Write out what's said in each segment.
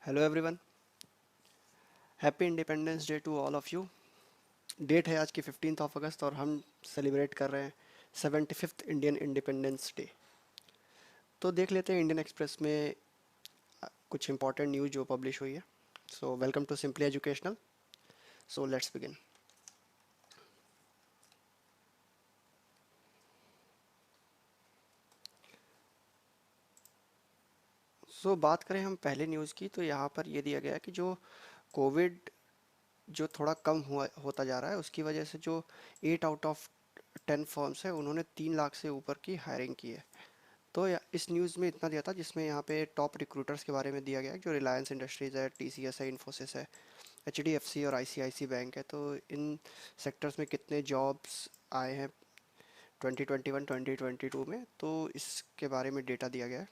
Hello everyone. Happy independence day to all of you. Date है आज की 15 अगस्त और हम सेलिब्रेट कर रहे हैं 75th इंडियन इंडिपेंडेंस डे। तो देख लेते हैं इंडियन एक्सप्रेस में कुछ इंपॉर्टेंट न्यूज़ जो पब्लिश हुई है। So welcome to simply educational. So let's begin. So बात करें हम पहले न्यूज़ की, तो यहाँ पर ये दिया गया है कि जो कोविड जो थोड़ा कम हुआ होता जा रहा है, उसकी वजह से जो 8 आउट ऑफ 10 फर्म्स है उन्होंने 3 लाख से ऊपर की हायरिंग की है। तो इस न्यूज़ में इतना दिया था, जिसमें यहाँ पे टॉप रिक्रूटर्स के बारे में दिया गया है, जो रिलायंस इंडस्ट्रीज़ है, टीसीएस है, इन्फोसिस है, एचडीएफसी और आईसीआईसी बैंक है। तो इन सेक्टर्स में कितने जॉब्स आए हैं 2021 2022 में, तो इसके बारे में डेटा दिया गया है।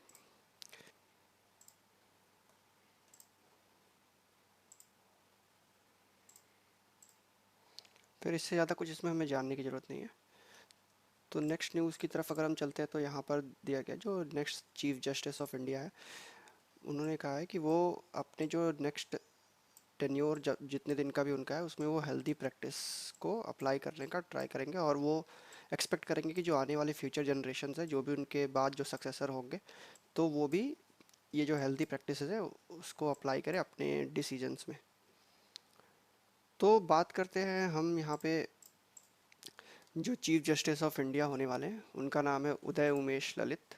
फिर इससे ज़्यादा कुछ इसमें हमें जानने की ज़रूरत नहीं है। तो नेक्स्ट न्यूज़ की तरफ अगर हम चलते हैं, तो यहाँ पर दिया गया जो next chief justice of India है, उन्होंने कहा है कि वो अपने जो नेक्स्ट टेन्योर जितने दिन का भी उनका है, उसमें वो हेल्दी प्रैक्टिस को अप्लाई करने का ट्राई करेंगे, और वो एक्सपेक्ट करेंगे कि जो आने वाले फ्यूचर जनरेशन है, जो भी उनके बाद जो सक्सेसर होंगे, तो वो भी ये जो हेल्दी प्रैक्टिस है उसको अप्लाई करें अपने डिसीजंस में। तो बात करते हैं हम यहाँ पे जो चीफ जस्टिस ऑफ इंडिया होने वाले हैं, उनका नाम है उदय उमेश ललित।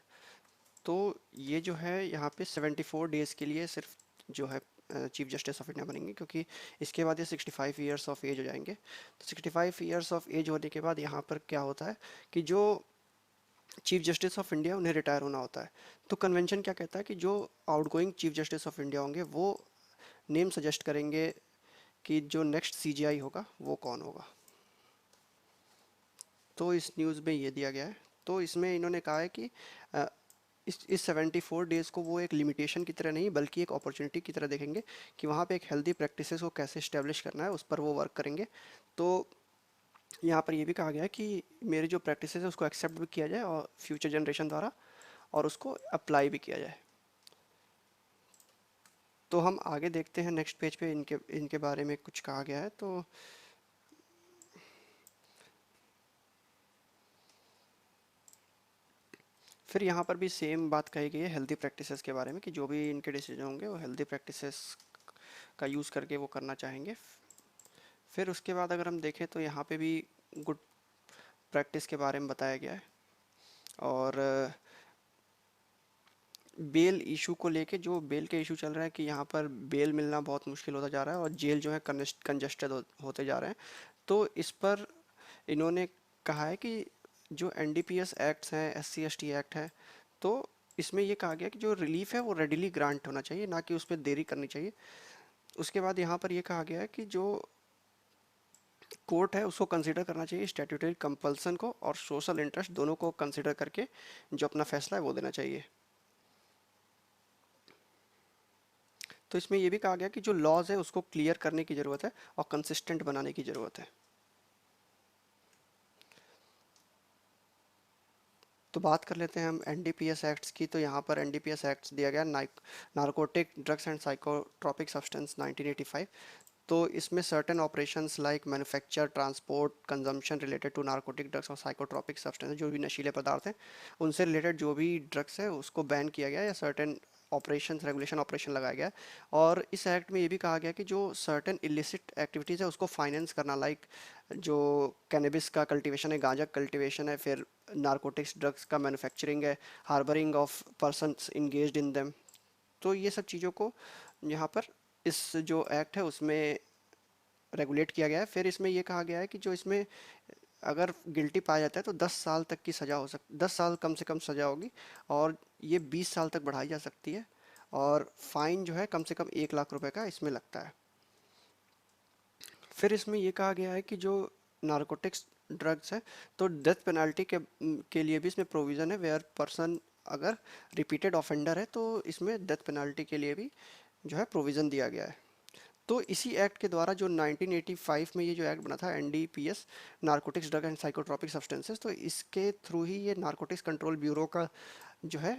तो ये जो है यहाँ पे 74 डेज़ के लिए सिर्फ जो है चीफ जस्टिस ऑफ इंडिया बनेंगे, क्योंकि इसके बाद ये 65 ईयर्स ऑफ एज हो जाएंगे। तो 65 ईयर्स ऑफ एज होने के बाद यहाँ पर क्या होता है कि जो चीफ जस्टिस ऑफ इंडिया उन्हें रिटायर होना होता है। तो कन्वेंशन क्या कहता है कि जो outgoing chief justice of India होंगे, वो नेम सजेस्ट करेंगे कि जो नेक्स्ट सीजीआई होगा वो कौन होगा। तो इस न्यूज़ में ये दिया गया है। तो इसमें इन्होंने कहा है कि अ, इस 74 डेज़ को वो एक लिमिटेशन की तरह नहीं, बल्कि एक अपॉर्चुनिटी की तरह देखेंगे कि वहाँ पे एक हेल्दी प्रैक्टिसेस को कैसे इस्टेब्लिश करना है, उस पर वो वर्क करेंगे। तो यहाँ पर ये भी कहा गया है कि मेरी जो प्रैक्टिसेस है उसको एक्सेप्ट भी किया जाए और फ्यूचर जनरेशन द्वारा, और उसको अप्लाई भी किया जाए। तो हम आगे देखते हैं नेक्स्ट पेज पे इनके इनके बारे में कुछ कहा गया है। तो फिर यहाँ पर भी सेम बात कही गई है हेल्दी प्रैक्टिसेस के बारे में, कि जो भी इनके डिसीजन होंगे वो हेल्दी प्रैक्टिसेस का यूज़ करके वो करना चाहेंगे। फिर उसके बाद अगर हम देखें, तो यहाँ पे भी गुड प्रैक्टिस के बारे में बताया गया है। और बेल इशू को लेके, जो बेल के इशू चल रहा है कि यहाँ पर बेल मिलना बहुत मुश्किल होता जा रहा है और जेल जो है कंजस्टेड होते जा रहे हैं। तो इस पर इन्होंने कहा है कि जो एनडीपीएस एक्ट्स हैं, एससी एसटी एक्ट है, तो इसमें ये कहा गया कि जो रिलीफ है वो रेडिली ग्रांट होना चाहिए, ना कि उस पर देरी करनी चाहिए। उसके बाद यहाँ पर ये कहा गया है कि जो कोर्ट है उसको कंसिडर करना चाहिए स्टैट्यूटरी कंपल्सन को और सोशल इंटरेस्ट दोनों को कंसिडर करके जो अपना फैसला है वो देना चाहिए। तो इसमें यह भी कहा गया कि जो लॉज है उसको क्लियर करने की ज़रूरत है और कंसिस्टेंट बनाने की ज़रूरत है। तो बात कर लेते हैं हम एनडीपीएस एक्ट्स की। तो यहाँ पर एनडीपीएस एक्ट्स दिया गया narcotic drugs and psychotropic substance 1985। तो इसमें certain operations like manufacture, transport, consumption related to narcotic drugs और साइकोट्रॉपिक सब्सटेंस, जो भी नशीले पदार्थ हैं उनसे रिलेटेड जो भी ड्रग्स है उसको बैन किया गया, या सर्टेन ऑपरेशन रेगुलेशन ऑपरेशन लगाया गया। और इस एक्ट में ये भी कहा गया कि जो सर्टेन इलिसिट एक्टिविटीज़ है उसको फाइनेंस करना, लाइक जो कैनबिस का कल्टीवेशन है, गांजा कल्टीवेशन है, फिर नारकोटिक्स ड्रग्स का मैन्युफैक्चरिंग है, harbouring of persons engaged in them. तो ये सब चीज़ों को यहाँ पर इस जो एक्ट है उसमें रेगुलेट किया गया है। फिर इसमें ये कहा गया है कि जो इसमें अगर गिल्टी पाया जाता है तो 10 साल तक की सज़ा हो सकती, 10 साल कम से कम सज़ा होगी, और ये 20 साल तक बढ़ाई जा सकती है। और फाइन जो है कम से कम 1 लाख रुपए का इसमें लगता है। फिर इसमें ये कहा गया है कि जो नारकोटिक्स ड्रग्स है, तो डेथ पेनल्टी के लिए भी इसमें प्रोविज़न है, वेयर पर्सन अगर रिपीटेड ऑफेंडर है तो इसमें डेथ पेनल्टी के लिए भी जो है प्रोविज़न दिया गया है। तो इसी एक्ट के द्वारा जो 1985 में ये जो एक्ट बना था, NDPS, narcotics drug and psychotropic substances, तो इसके थ्रू ही ये नारकोटिक्स कंट्रोल ब्यूरो का जो है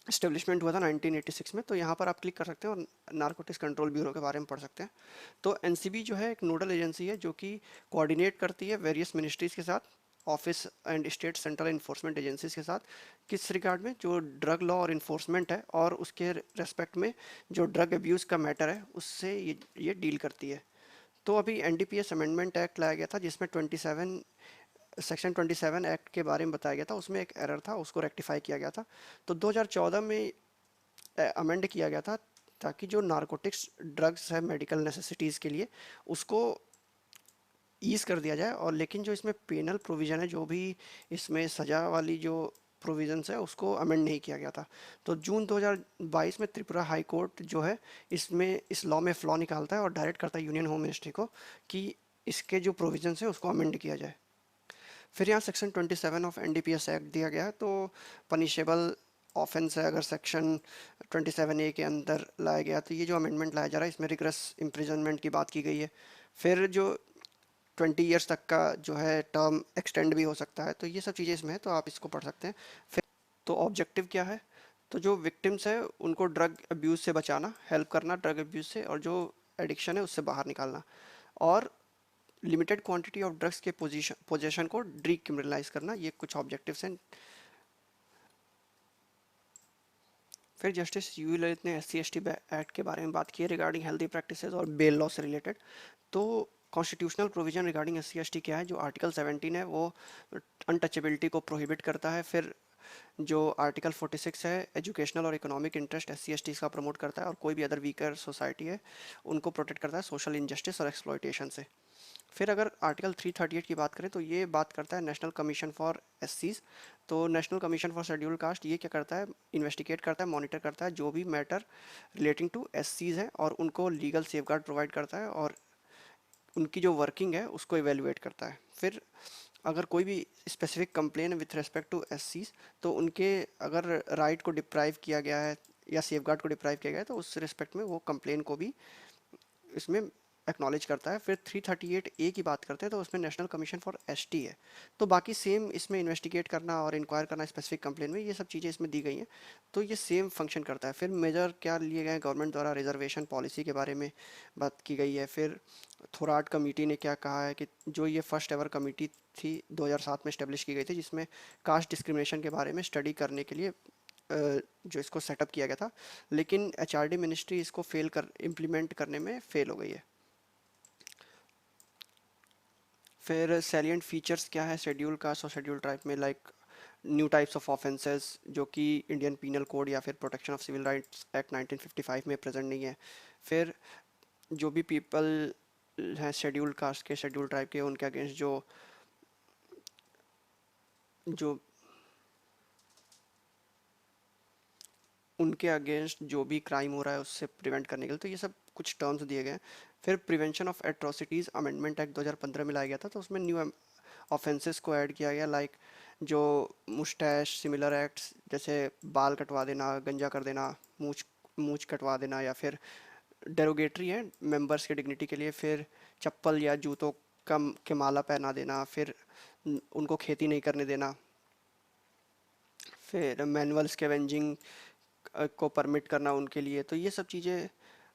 इस्टेब्लिशमेंट हुआ था 1986 में। तो यहाँ पर आप क्लिक कर सकते हैं और नारकोटिक्स कंट्रोल ब्यूरो के बारे में पढ़ सकते हैं। तो एनसीबी जो है एक नोडल एजेंसी है जो कि कोऑर्डिनेट करती है वेरियस मिनिस्ट्रीज़ के साथ, office and state central enforcement agencies के साथ, किस रिगार्ड में, जो ड्रग लॉ और इन्फोर्समेंट है और उसके रेस्पेक्ट में जो ड्रग अब्यूज़ का मैटर है उससे ये डील करती है। तो अभी एनडीपीएस अमेंडमेंट एक्ट लाया गया था जिसमें 27 एक्ट के बारे में बताया गया था, उसमें एक एरर था उसको रेक्टिफाई किया गया था। तो 2014 में अमेंड किया गया था ताकि जो नारकोटिक्स ड्रग्स है मेडिकल नेसेसिटीज़ के लिए उसको ईज़ कर दिया जाए। और लेकिन जो इसमें पेनल प्रोविज़न है, जो भी इसमें सज़ा वाली जो प्रोविजंस है उसको अमेंड नहीं किया गया था। तो जून 2022 में त्रिपुरा हाई कोर्ट जो है इसमें इस लॉ में फ्लॉ निकालता है और डायरेक्ट करता है यूनियन होम मिनिस्ट्री को कि इसके जो प्रोविजंस है उसको अमेंड किया जाए। फिर यहाँ सेक्शन 27 ऑफ एनडीपीएस एक्ट दिया गया है। तो पनिशेबल ऑफेंस है अगर सेक्शन 27A के अंदर लाया गया। तो ये जो अमेंडमेंट लाया जा रहा है इसमें रिग्रेस इम्प्रिजनमेंट की बात की गई है। फिर जो 20 ईयर्स तक का जो है टर्म एक्सटेंड भी हो सकता है। तो ये सब चीज़ें इसमें है, तो आप इसको पढ़ सकते हैं। फिर तो ऑब्जेक्टिव क्या है, तो जो विक्टिम्स है उनको ड्रग अब्यूज़ से बचाना, हेल्प करना ड्रग अब्यूज़ से, और जो एडिक्शन है उससे बाहर निकालना, और लिमिटेड क्वांटिटी ऑफ ड्रग्स के पोजेशन को डीक्रिमिनलाइज करना, ये कुछ ऑब्जेक्टिव्स हैं। फिर जस्टिस यूयू ललित ने SC/ST एक्ट के बारे में बात की है रिगार्डिंग हेल्दी प्रैक्टिसेस और बेल लॉ से रिलेटेड। तो कॉन्स्टिट्यूशनल प्रोविजन रिगार्डिंग SC/ST क्या है, जो आर्टिकल 17 है वो अनटचेबिलिटी को प्रोहिबिट करता है। फिर जो आर्टिकल 46 है एजुकेशनल और इकोनॉमिक इंटरेस्ट SC/ST का प्रमोट करता है, और कोई भी अदर वीकर सोसाइटी है उनको प्रोटेक्ट करता है सोशल इनजस्टिस और एक्सप्लॉयटेशन से। फिर अगर आर्टिकल 338 की बात करें तो ये बात करता है नेशनल कमीशन फॉर SCs। तो national commission for scheduled caste ये क्या करता है, इन्वेस्टिगेट करता है, मॉनिटर करता है जो भी मैटर रिलेटिंग टू SCs है, और उनको लीगल सेफगार्ड प्रोवाइड करता है और उनकी जो वर्किंग है उसको इवेलुएट करता है। फिर अगर कोई भी specific complain with respect to SCs, तो उनके अगर राइट को डिप्राइव किया गया है या सेफगार्ड को डिप्राइव किया गया है तो उस रिस्पेक्ट में वो कंप्लेन को भी इसमें एक्नॉलेज करता है। फिर 338A की बात करते हैं तो उसमें नेशनल कमीशन फॉर ST है। तो बाकी सेम इसमें इन्वेस्टिगेट करना और इंक्वायर करना स्पेसिफिक कंप्लेन में, ये सब चीज़ें इसमें दी गई हैं। तो ये सेम फंक्शन करता है। फिर मेजर क्या लिए गए हैं गवर्नमेंट द्वारा, रिजर्वेशन पॉलिसी के बारे में बात की गई है। फिर थोराट कमेटी ने क्या कहा है कि जो ये फर्स्ट एवर कमेटी थी 2007 में इस्टेब्लिश की गई थी जिसमें कास्ट डिस्क्रिमिनेशन के बारे में स्टडी करने के लिए जो इसको सेटअप किया गया था, लेकिन HRD मिनिस्ट्री इसको फेल कर इम्प्लीमेंट करने में फेल हो गई है। फिर सैलिएंट फीचर्स क्या है शेड्यूल कास्ट और शेड्यूल ट्राइब में, like new types of offences जो कि इंडियन पीनल कोड या फिर protection of civil rights act 1955 में प्रेजेंट नहीं है। फिर जो भी पीपल हैं शेड्यूल कास्ट के, शेड्यूल ट्राइब के, उनके अगेंस्ट जो जो उनके अगेंस्ट जो भी क्राइम हो रहा है उससे प्रिवेंट करने के लिए, तो ये सब कुछ टर्म्स दिए गए हैं। फिर prevention of atrocities amendment act 2015 में लाया गया था, तो उसमें न्यू ऑफेंसेस को ऐड किया गया, लाइक जो मुस्टैश सिमिलर एक्ट्स जैसे बाल कटवा देना, गंजा कर देना, मूछ मूछ कटवा देना, या फिर डेरोगेटरी है मेंबर्स के डिग्निटी के लिए। फिर चप्पल या जूतों का के माला पहना देना, फिर उनको खेती नहीं करने देना, फिर मैनुअल स्कैवेंजिंग को परमिट करना उनके लिए, तो ये सब चीज़ें।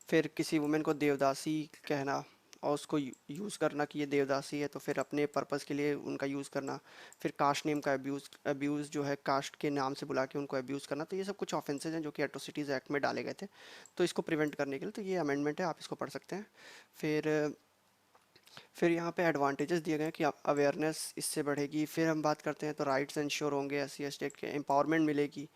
फिर किसी वुमेन को देवदासी कहना और उसको यूज़ करना कि ये देवदासी है, तो फिर अपने पर्पज़ के लिए उनका यूज़ करना। फिर कास्ट नेम का अब्यूज़ जो है कास्ट के नाम से बुला के उनको अब्यूज़ करना, तो ये सब कुछ ऑफेंसेज हैं जो कि एट्रोसिटीज़ एक्ट में डाले गए थे। तो इसको प्रिवेंट करने के लिए तो ये अमेंडमेंट है, आप इसको पढ़ सकते हैं। फिर फिर यहाँ पे एडवांटेजेस दिए गए हैं कि अवेयरनेस इससे बढ़ेगी। फिर हम बात करते हैं तो राइट्स इंश्योर होंगे, SC/ST के एम्पावरमेंट मिलेगी।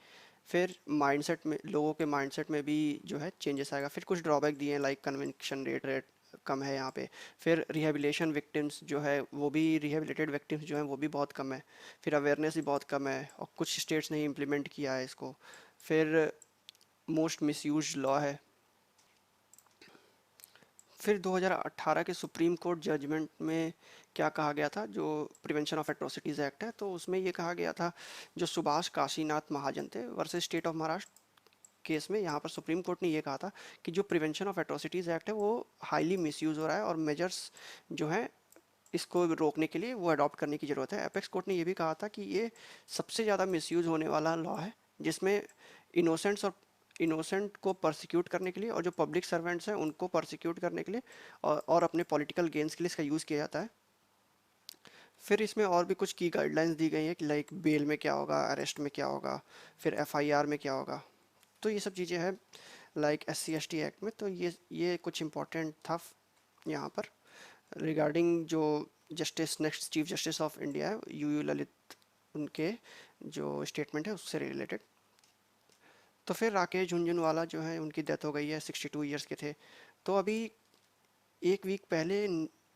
फिर माइंडसेट में, लोगों के माइंडसेट में भी जो है चेंजेस आएगा। फिर कुछ ड्रॉबैक दिए हैं लाइक कन्विक्शन रेट कम है यहाँ पे। फिर रिहेबिलिटेशन विक्टिम्स जो है वो भी, रिहेबिलिटेड विक्टिम्स जो हैं वो भी बहुत कम है। फिर अवेयरनेस भी बहुत कम है और कुछ स्टेट्स ने इम्प्लीमेंट किया है इसको। फिर मोस्ट मिसयूज लॉ है। फिर 2018 के सुप्रीम कोर्ट जजमेंट में क्या कहा गया था, जो प्रिवेंशन ऑफ एट्रोसिटीज़ एक्ट है, तो उसमें ये कहा गया था जो सुभाष काशीनाथ महाजन थे versus state of Maharashtra case में, यहाँ पर सुप्रीम कोर्ट ने ये कहा था कि जो प्रिवेंशन ऑफ एट्रोसिटीज़ एक्ट है वो हाईली मिसयूज़ हो रहा है और मेजर्स जो हैं इसको रोकने के लिए वो अडॉप्ट करने की ज़रूरत है। एपेक्स कोर्ट ने ये भी कहा था कि ये सबसे ज़्यादा मिसयूज़ होने वाला लॉ है जिसमें इनोसेंट्स और इनोसेंट को परसिक्यूट करने के लिए, और जो पब्लिक सर्वेंट्स हैं उनको परसिक्यूट करने के लिए और अपने पॉलिटिकल गेंस के लिए इसका यूज़ किया जाता है। फिर इसमें और भी कुछ की गाइडलाइंस दी गई है कि लाइक बेल में क्या होगा, अरेस्ट में क्या होगा, फिर एफआईआर में क्या होगा। तो ये सब चीज़ें हैं लाइक SC/ST एक्ट में। तो ये कुछ इम्पोर्टेंट था यहाँ पर रिगार्डिंग जो justice next chief justice of India है UU ललित, उनके जो स्टेटमेंट है उससे रिलेटेड। तो फिर राकेश झुनझुनवाला जो है उनकी डेथ हो गई है, 62 ईयर्स के थे। तो अभी एक वीक पहले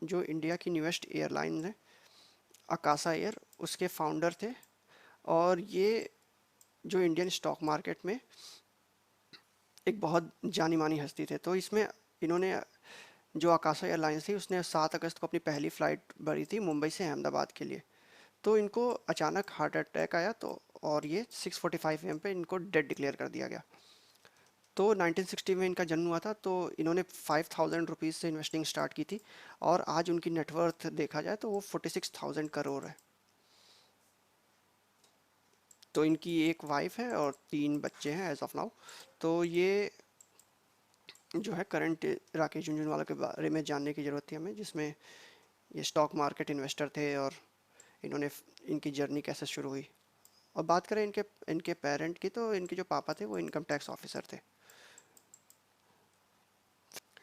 जो इंडिया की न्यूएस्ट एयरलाइन है अकासा एयर, उसके फाउंडर थे, और ये जो इंडियन स्टॉक मार्केट में एक बहुत जानी मानी हस्ती थे। तो इसमें इन्होंने जो आकाशा एयरलाइंस थी उसने 7 अगस्त को अपनी पहली फ़्लाइट भरी थी मुंबई से अहमदाबाद के लिए। तो इनको अचानक हार्ट अटैक आया, तो और ये 6:45 AM पे इनको डेड डिक्लेयर कर दिया गया। तो 1960 में इनका जन्म हुआ था। तो इन्होंने 5,000 रुपीज़ से इन्वेस्टिंग स्टार्ट की थी, और आज उनकी नेटवर्थ देखा जाए तो वो 46,000 करोड़ है। तो इनकी एक वाइफ है और 3 बच्चे हैं एज ऑफ नाउ। तो ये जो है करंट राकेश झुनझुनवाला के बारे में जानने की ज़रूरत थी हमें, जिसमें ये स्टॉक मार्केट इन्वेस्टर थे और इन्होंने इनकी जर्नी कैसे शुरू हुई। और बात करें इनके इनके पेरेंट की, तो इनके जो पापा थे वो इनकम टैक्स ऑफिसर थे।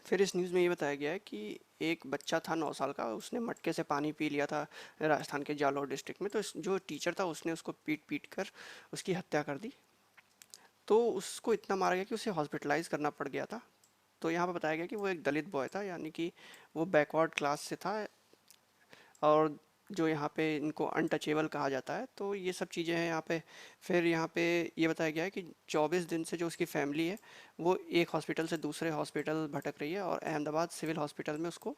फिर इस न्यूज़ में ये बताया गया है कि एक बच्चा था 9 साल का, उसने मटके से पानी पी लिया था राजस्थान के जालौर डिस्ट्रिक्ट में। तो जो टीचर था उसने उसको पीट पीट कर उसकी हत्या कर दी। तो उसको इतना मारा गया कि उसे हॉस्पिटलाइज करना पड़ गया था। तो यहाँ पर बताया गया कि वो एक दलित बॉय था, यानी कि वो बैकवर्ड क्लास से था, और जो यहाँ पे इनको अनटचेबल कहा जाता है। तो ये सब चीज़ें हैं यहाँ पे। फिर यहाँ पे ये बताया गया है कि 24 दिन से जो उसकी फैमिली है वो एक हॉस्पिटल से दूसरे हॉस्पिटल भटक रही है, और अहमदाबाद सिविल हॉस्पिटल में उसको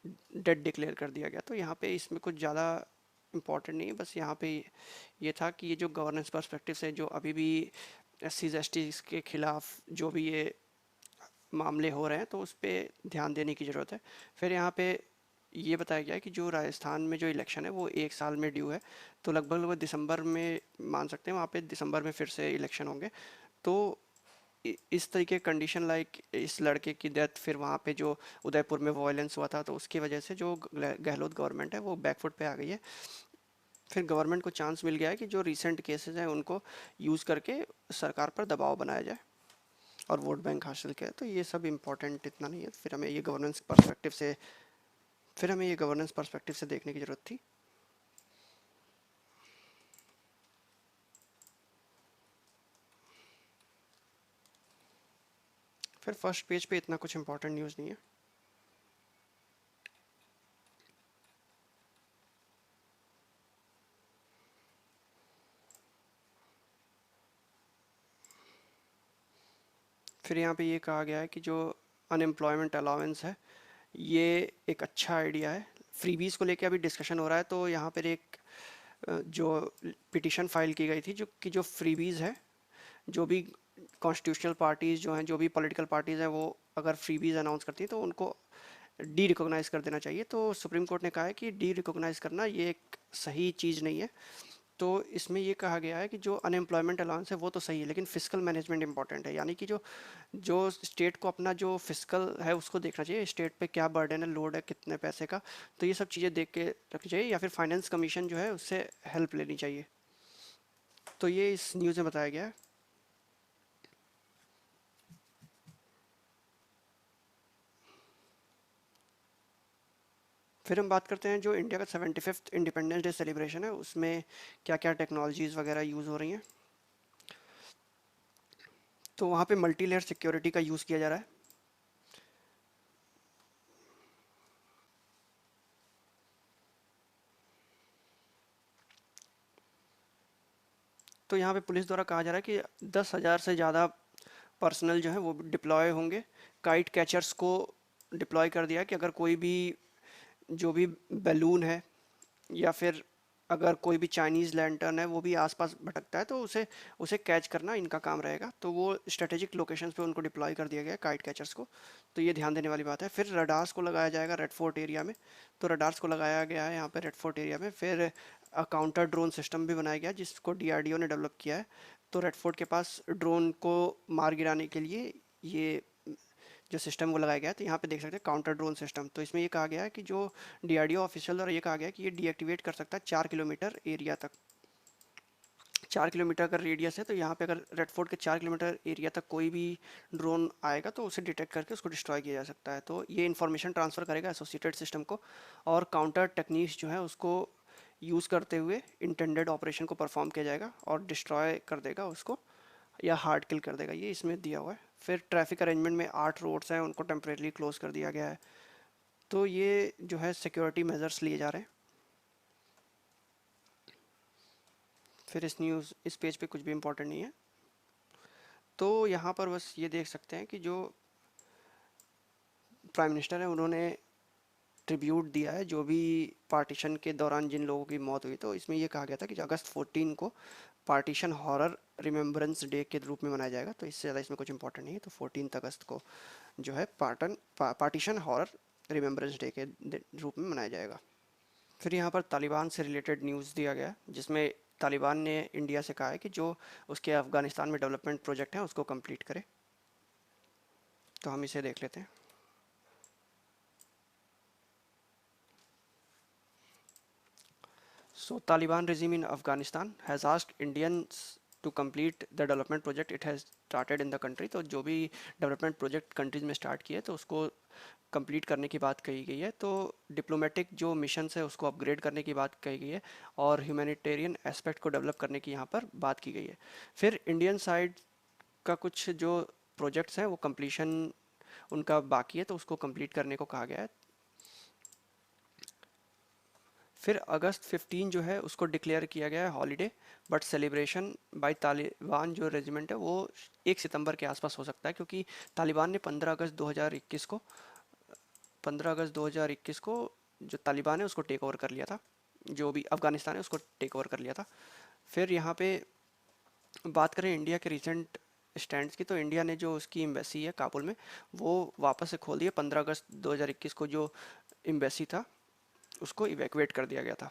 डेड डिक्लेयर कर दिया गया। तो यहाँ पे इसमें कुछ ज़्यादा इम्पोर्टेंट नहीं है, बस यहाँ पे ये था कि ये जो गवर्नेंस पर्सपेक्टिव से जो अभी भी SC/ST के खिलाफ जो भी ये मामले हो रहे हैं, तो उस पर ध्यान देने की ज़रूरत है। फिर यहाँ पे ये बताया गया है कि जो राजस्थान में जो इलेक्शन है वो 1 साल में ड्यू है। तो लगभग लगभग दिसंबर में मान सकते हैं, वहाँ पे दिसंबर में फिर से इलेक्शन होंगे। तो इस तरीके कंडीशन लाइक इस लड़के की डेथ, फिर वहाँ पे जो उदयपुर में वायलेंस हुआ था, तो उसकी वजह से जो गहलोत गवर्नमेंट है वो बैकफुट पे आ गई है। फिर गवर्नमेंट को चांस मिल गया है कि जो रिसेंट केसेस हैं उनको यूज़ करके सरकार पर दबाव बनाया जाए और वोट बैंक हासिल किया। तो ये सब इम्पोर्टेंट इतना नहीं है। फिर हमें ये गवर्नेंस पर्सपेक्टिव से देखने की ज़रूरत थी। फिर फर्स्ट पेज पे इतना कुछ इम्पोर्टेंट न्यूज़ नहीं है। फिर यहाँ पे ये कहा गया है कि जो अनएम्प्लॉयमेंट अलाउंस है ये एक अच्छा आइडिया है। फ्रीबीज़ को लेके अभी डिस्कशन हो रहा है। तो यहाँ पर एक जो पिटिशन फाइल की गई थी, जो फ्रीबीज़ है, जो भी कॉन्स्टिट्यूशनल पार्टीज़ जो हैं, जो भी पॉलिटिकल पार्टीज़ हैं, वो अगर फ्रीबीज़ अनाउंस करती हैं तो उनको डी रिकॉग्नाइज कर देना चाहिए। तो सुप्रीम कोर्ट ने कहा है कि डी रिकॉग्नाइज करना ये एक सही चीज़ नहीं है। तो इसमें ये कहा गया है कि जो अनएम्प्लॉयमेंट अलाउंस है वो तो सही है, लेकिन फिजिकल मैनेजमेंट इंपॉर्टेंट है। यानी कि जो जो स्टेट को अपना जो फिजिकल है उसको देखना चाहिए, स्टेट पे क्या बर्डन है, लोड है कितने पैसे का। तो ये सब चीज़ें देख के रखनी चाहिए, या फिर फाइनेंस कमीशन जो है उससे हेल्प लेनी चाहिए। तो ये इस न्यूज़ में बताया गया है। फिर हम बात करते हैं जो इंडिया का 75th इंडिपेंडेंस डे सेलिब्रेशन है, उसमें क्या क्या टेक्नोलॉजीज़ वगैरह यूज़ हो रही हैं। तो वहाँ पे मल्टी लेयर सिक्योरिटी का यूज़ किया जा रहा है। तो यहाँ पे पुलिस द्वारा कहा जा रहा है कि 10,000 से ज़्यादा पर्सनल जो है वो डिप्लॉय होंगे। काइट कैचर्स को डिप्लॉय कर दिया कि अगर कोई भी जो भी बैलून है, या फिर अगर कोई भी चाइनीज़ लैंटर्न है वो भी आसपास भटकता है, तो उसे उसे कैच करना इनका काम रहेगा। तो वो स्ट्रेटेजिक लोकेशंस पे उनको डिप्लॉय कर दिया गया है काइट कैचर्स को। तो ये ध्यान देने वाली बात है। फिर रडार्स को लगाया जाएगा रेड फोर्ट एरिया में। तो रडार्स को लगाया गया है यहाँ पे रेड फोर्ट एरिया में। फिर काउंटर ड्रोन सिस्टम भी बनाया गया जिसको DRDO ने डेवलप किया है। तो रेड फोर्ट के पास ड्रोन को मार गिराने के लिए ये जो सिस्टम वो लगाया गया है। तो यहाँ पे देख सकते हैं काउंटर ड्रोन सिस्टम। तो इसमें ये कहा गया है कि जो डीआरडीओ ऑफिशियल द्वारा ये कहा गया है कि ये डीएक्टिवेट कर सकता है 4 किलोमीटर एरिया तक। 4 किलोमीटर का रेडियस है, तो यहाँ पे अगर रेड फोर्ट के 4 किलोमीटर एरिया तक कोई भी ड्रोन आएगा तो उसे डिटेक्ट करके उसको डिस्ट्रॉय किया जा सकता है। तो ये इन्फॉर्मेशन ट्रांसफ़र करेगा एसोसिएटेड सिस्टम को, और काउंटर टेक्निक्स जो है उसको यूज़ करते हुए इंटेंडेड ऑपरेशन को परफॉर्म किया जाएगा और डिस्ट्रॉय कर देगा उसको, या हार्ड किल कर देगा, ये इसमें दिया हुआ है। फिर ट्रैफिक अरेंजमेंट में 8 रोड्स हैं, उनको टेम्परेली क्लोज कर दिया गया है। तो ये जो है सिक्योरिटी मेजर्स लिए जा रहे हैं। फिर इस पेज पे कुछ भी इम्पोर्टेंट नहीं है। तो यहाँ पर बस ये देख सकते हैं कि जो प्राइम मिनिस्टर है उन्होंने ट्रिब्यूट दिया है जो भी पार्टीशन के दौरान जिन लोगों की मौत हुई। तो इसमें ये कहा गया था कि अगस्त 14 को पार्टीशन हॉरर रिमेम्बरेंस डे के रूप में मनाया जाएगा। तो इससे ज़्यादा इसमें कुछ इंपॉर्टेंट नहीं है। तो 14 अगस्त को जो है पार्टीशन हॉरर रिमेम्बरेंस डे के रूप में मनाया जाएगा। फिर यहाँ पर तालिबान से रिलेटेड न्यूज़ दिया गया, जिसमें तालिबान ने इंडिया से कहा है कि जो उसके अफ़गानिस्तान में डेवलपमेंट प्रोजेक्ट हैं उसको कंप्लीट करे। तो हम इसे देख लेते हैं। So Taliban regime in Afghanistan has asked Indians to complete the development project it has started in the country। तो जो भी डेवलपमेंट प्रोजेक्ट कंट्रीज में स्टार्ट किए तो उसको कंप्लीट करने की बात कही गई है। तो डिप्लोमेटिक जो मिशन है उसको अपग्रेड करने की बात कही गई है, और ह्यूमैनिटेरियन एस्पेक्ट को डेवलप करने की यहाँ पर बात की गई है। फिर इंडियन साइड का कुछ जो प्रोजेक्ट्स हैं वो कंप्लीशन उनका बाकी है, तो उसको कंप्लीट करने को कहा गया है। फिर अगस्त 15 जो है उसको डिक्लेयर किया गया है holiday, but celebration by Taliban जो रेजिमेंट है वो 1 सितंबर के आसपास हो सकता है, क्योंकि तालिबान ने 15 अगस्त 2021 को जो तालिबान है उसको टेक ओवर कर लिया था, जो भी अफगानिस्तान है उसको टेक ओवर कर लिया था। फिर यहाँ पे बात करें इंडिया के रिसेंट स्टैंड्स की, तो इंडिया ने जो उसकी एम्बेसी है काबुल में वो वापस से खोल दिया। 15 अगस्त 2021 को जो एम्बेसी था उसको इवैक्यूएट कर दिया गया था।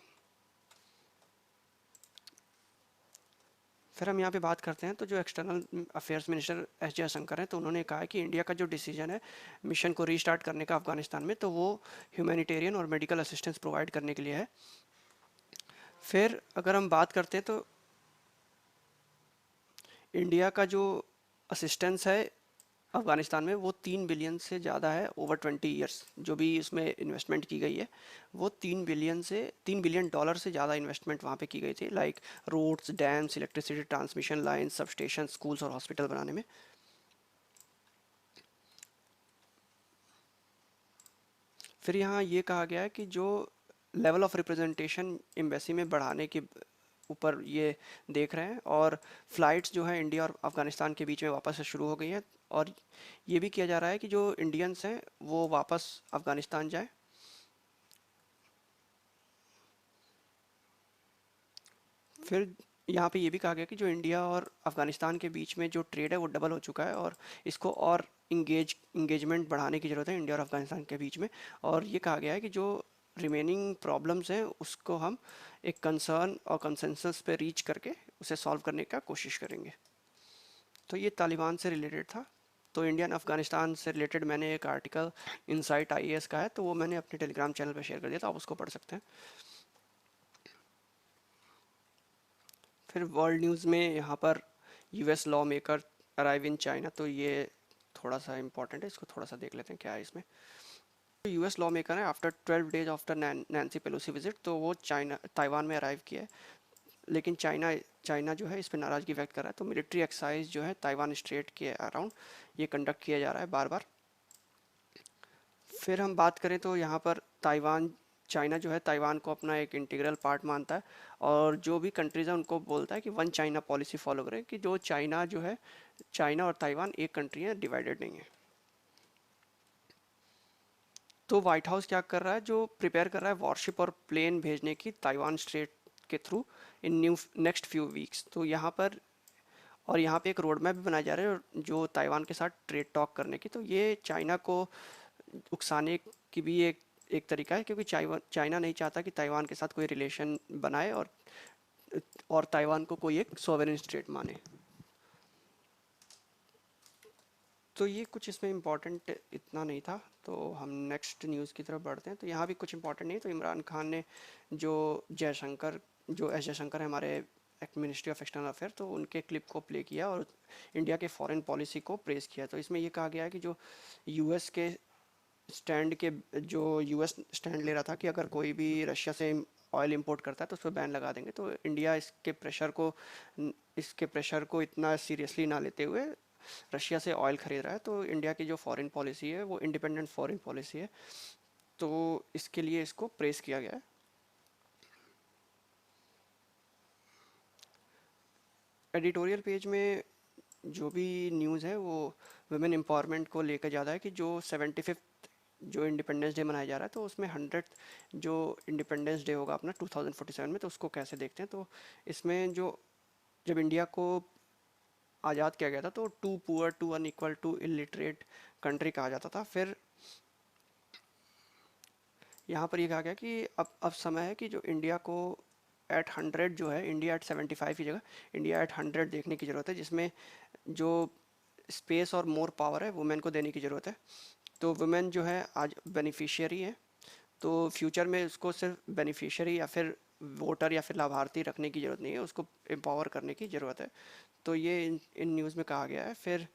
फिर हम यहाँ पे बात करते हैं तो जो external affairs minister S Jaishankar हैं, तो उन्होंने कहा है कि इंडिया का जो डिसीजन है मिशन को रीस्टार्ट करने का अफगानिस्तान में, तो वो ह्यूमैनिटेरियन और मेडिकल असिस्टेंस प्रोवाइड करने के लिए है। फिर अगर हम बात करते हैं तो इंडिया का जो असिस्टेंस है अफ़गानिस्तान में वो 3 बिलियन से ज़्यादा है ओवर 20 ईयर्स। जो भी इसमें इन्वेस्टमेंट की गई है वो 3 बिलियन डॉलर से ज़्यादा इन्वेस्टमेंट वहाँ पे की गई थी, like roads, dams, electricity transmission line, substation, schools और हॉस्पिटल बनाने में। फिर यहाँ ये कहा गया है कि जो लेवल ऑफ रिप्रेजेंटेशन एम्बेसी में बढ़ाने के ऊपर ये देख रहे हैं, और फ़्लाइट्स जो है इंडिया और अफ़गानिस्तान के बीच में वापस से शुरू हो गई हैं, और ये भी किया जा रहा है कि जो इंडियंस हैं वो वापस अफ़गानिस्तान जाए। फिर यहाँ पे ये भी कहा गया कि जो इंडिया और अफ़गानिस्तान के बीच में जो ट्रेड है वो डबल हो चुका है, और इसको और इंगेजमेंट बढ़ाने की ज़रूरत है इंडिया और अफ़गानिस्तान के बीच में। और ये कहा गया है कि जो रिमेनिंग प्रॉब्लम्स हैं उसको हम एक कंसर्न और कंसेंसस पे रीच करके उसे सॉल्व करने का कोशिश करेंगे। तो ये तालिबान से रिलेटेड था। तो इंडियन अफ़गानिस्तान से रिलेटेड मैंने एक आर्टिकल इनसाइट आईएएस का है, तो वो मैंने अपने टेलीग्राम चैनल पर शेयर कर दिया, तो आप उसको पढ़ सकते हैं। फिर वर्ल्ड न्यूज़ में यहाँ पर US law maker arrive in China, तो ये थोड़ा सा इम्पोर्टेंट है, इसको थोड़ा सा देख लेते हैं क्या है इसमें। तो यूएस लॉ मेकर है after 12 days after Nancy Pelosi visit, तो वो चाइना ताइवान में अराइव किया है, लेकिन चाइना चाइना जो है इस पर नाराज़गी व्यक्त कर रहा है। तो मिलिट्री एक्सरसाइज जो है ताइवान स्ट्रेट के अराउंड ये कंडक्ट किया जा रहा है बार बार। फिर हम बात करें तो यहाँ पर चाइना जो है ताइवान को अपना एक इंटीग्रल पार्ट मानता है, और जो भी कंट्रीज़ हैं उनको बोलता है कि वन चाइना पॉलिसी फॉलो करें, कि जो चाइना जो है चाइना और ताइवान एक कंट्री है, डिवाइडेड नहीं है। तो वाइट हाउस क्या कर रहा है, जो प्रिपेयर कर रहा है वॉरशिप और प्लेन भेजने की ताइवान स्ट्रेट के through in next few weeks. तो यहाँ पर और यहाँ पे एक रोड मैप भी बनाया जा रहा है जो ताइवान के साथ ट्रेड टॉक करने की। तो ये चाइना को उकसाने की भी एक एक तरीका है, क्योंकि चाइना नहीं चाहता कि ताइवान के साथ कोई रिलेशन बनाए और ताइवान को कोई एक सॉवरेन स्टेट माने। तो ये कुछ इसमें इम्पोर्टेंट इतना नहीं था। तो हम नेक्स्ट न्यूज़ की तरफ बढ़ते हैं। तो यहाँ भी कुछ इम्पोर्टेंट नहीं है। तो इमरान खान ने जो जयशंकर जो एस जयशंकर है हमारे मिनिस्ट्री ऑफ एक्सटर्नल अफेयर, तो उनके क्लिप को प्ले किया और इंडिया के फॉरेन पॉलिसी को प्रेस किया। तो इसमें ये कहा गया है कि जो यूएस के स्टैंड के जो यूएस स्टैंड ले रहा था कि अगर कोई भी रशिया से ऑयल इंपोर्ट करता है तो उस पर बैन लगा देंगे, तो इंडिया इसके प्रेशर को इतना सीरियसली ना लेते हुए रशिया से ऑयल खरीद रहा है। तो इंडिया की जो फॉरेन पॉलिसी है वो इंडिपेंडेंट फॉरेन पॉलिसी है, तो इसके लिए इसको प्रेस किया गया है। एडिटोरियल पेज में जो भी न्यूज़ है वो वुमेन एम्पावरमेंट को लेकर ज़्यादा है कि जो 75th जो इंडिपेंडेंस डे मनाया जा रहा है, तो उसमें 100 जो इंडिपेंडेंस डे होगा अपना 2047 में, तो उसको कैसे देखते हैं। तो इसमें जो जब इंडिया को आज़ाद किया गया था तो too poor too unequal too illiterate country कहा जाता था। फिर यहाँ पर ये कहा गया कि अब समय है कि जो इंडिया को एट 100 जो है, इंडिया एट 75 की जगह इंडिया एट 100 देखने की ज़रूरत है, जिसमें जो स्पेस और मोर पावर है वुमेन को देने की ज़रूरत है। तो वुमेन जो है आज बेनिफिशियरी है, तो फ्यूचर में उसको सिर्फ बेनिफिशियरी या फिर वोटर या फिर लाभार्थी रखने की ज़रूरत नहीं है, उसको एम्पावर करने की ज़रूरत है। तो ये इन न्यूज़ में कहा गया है। फिर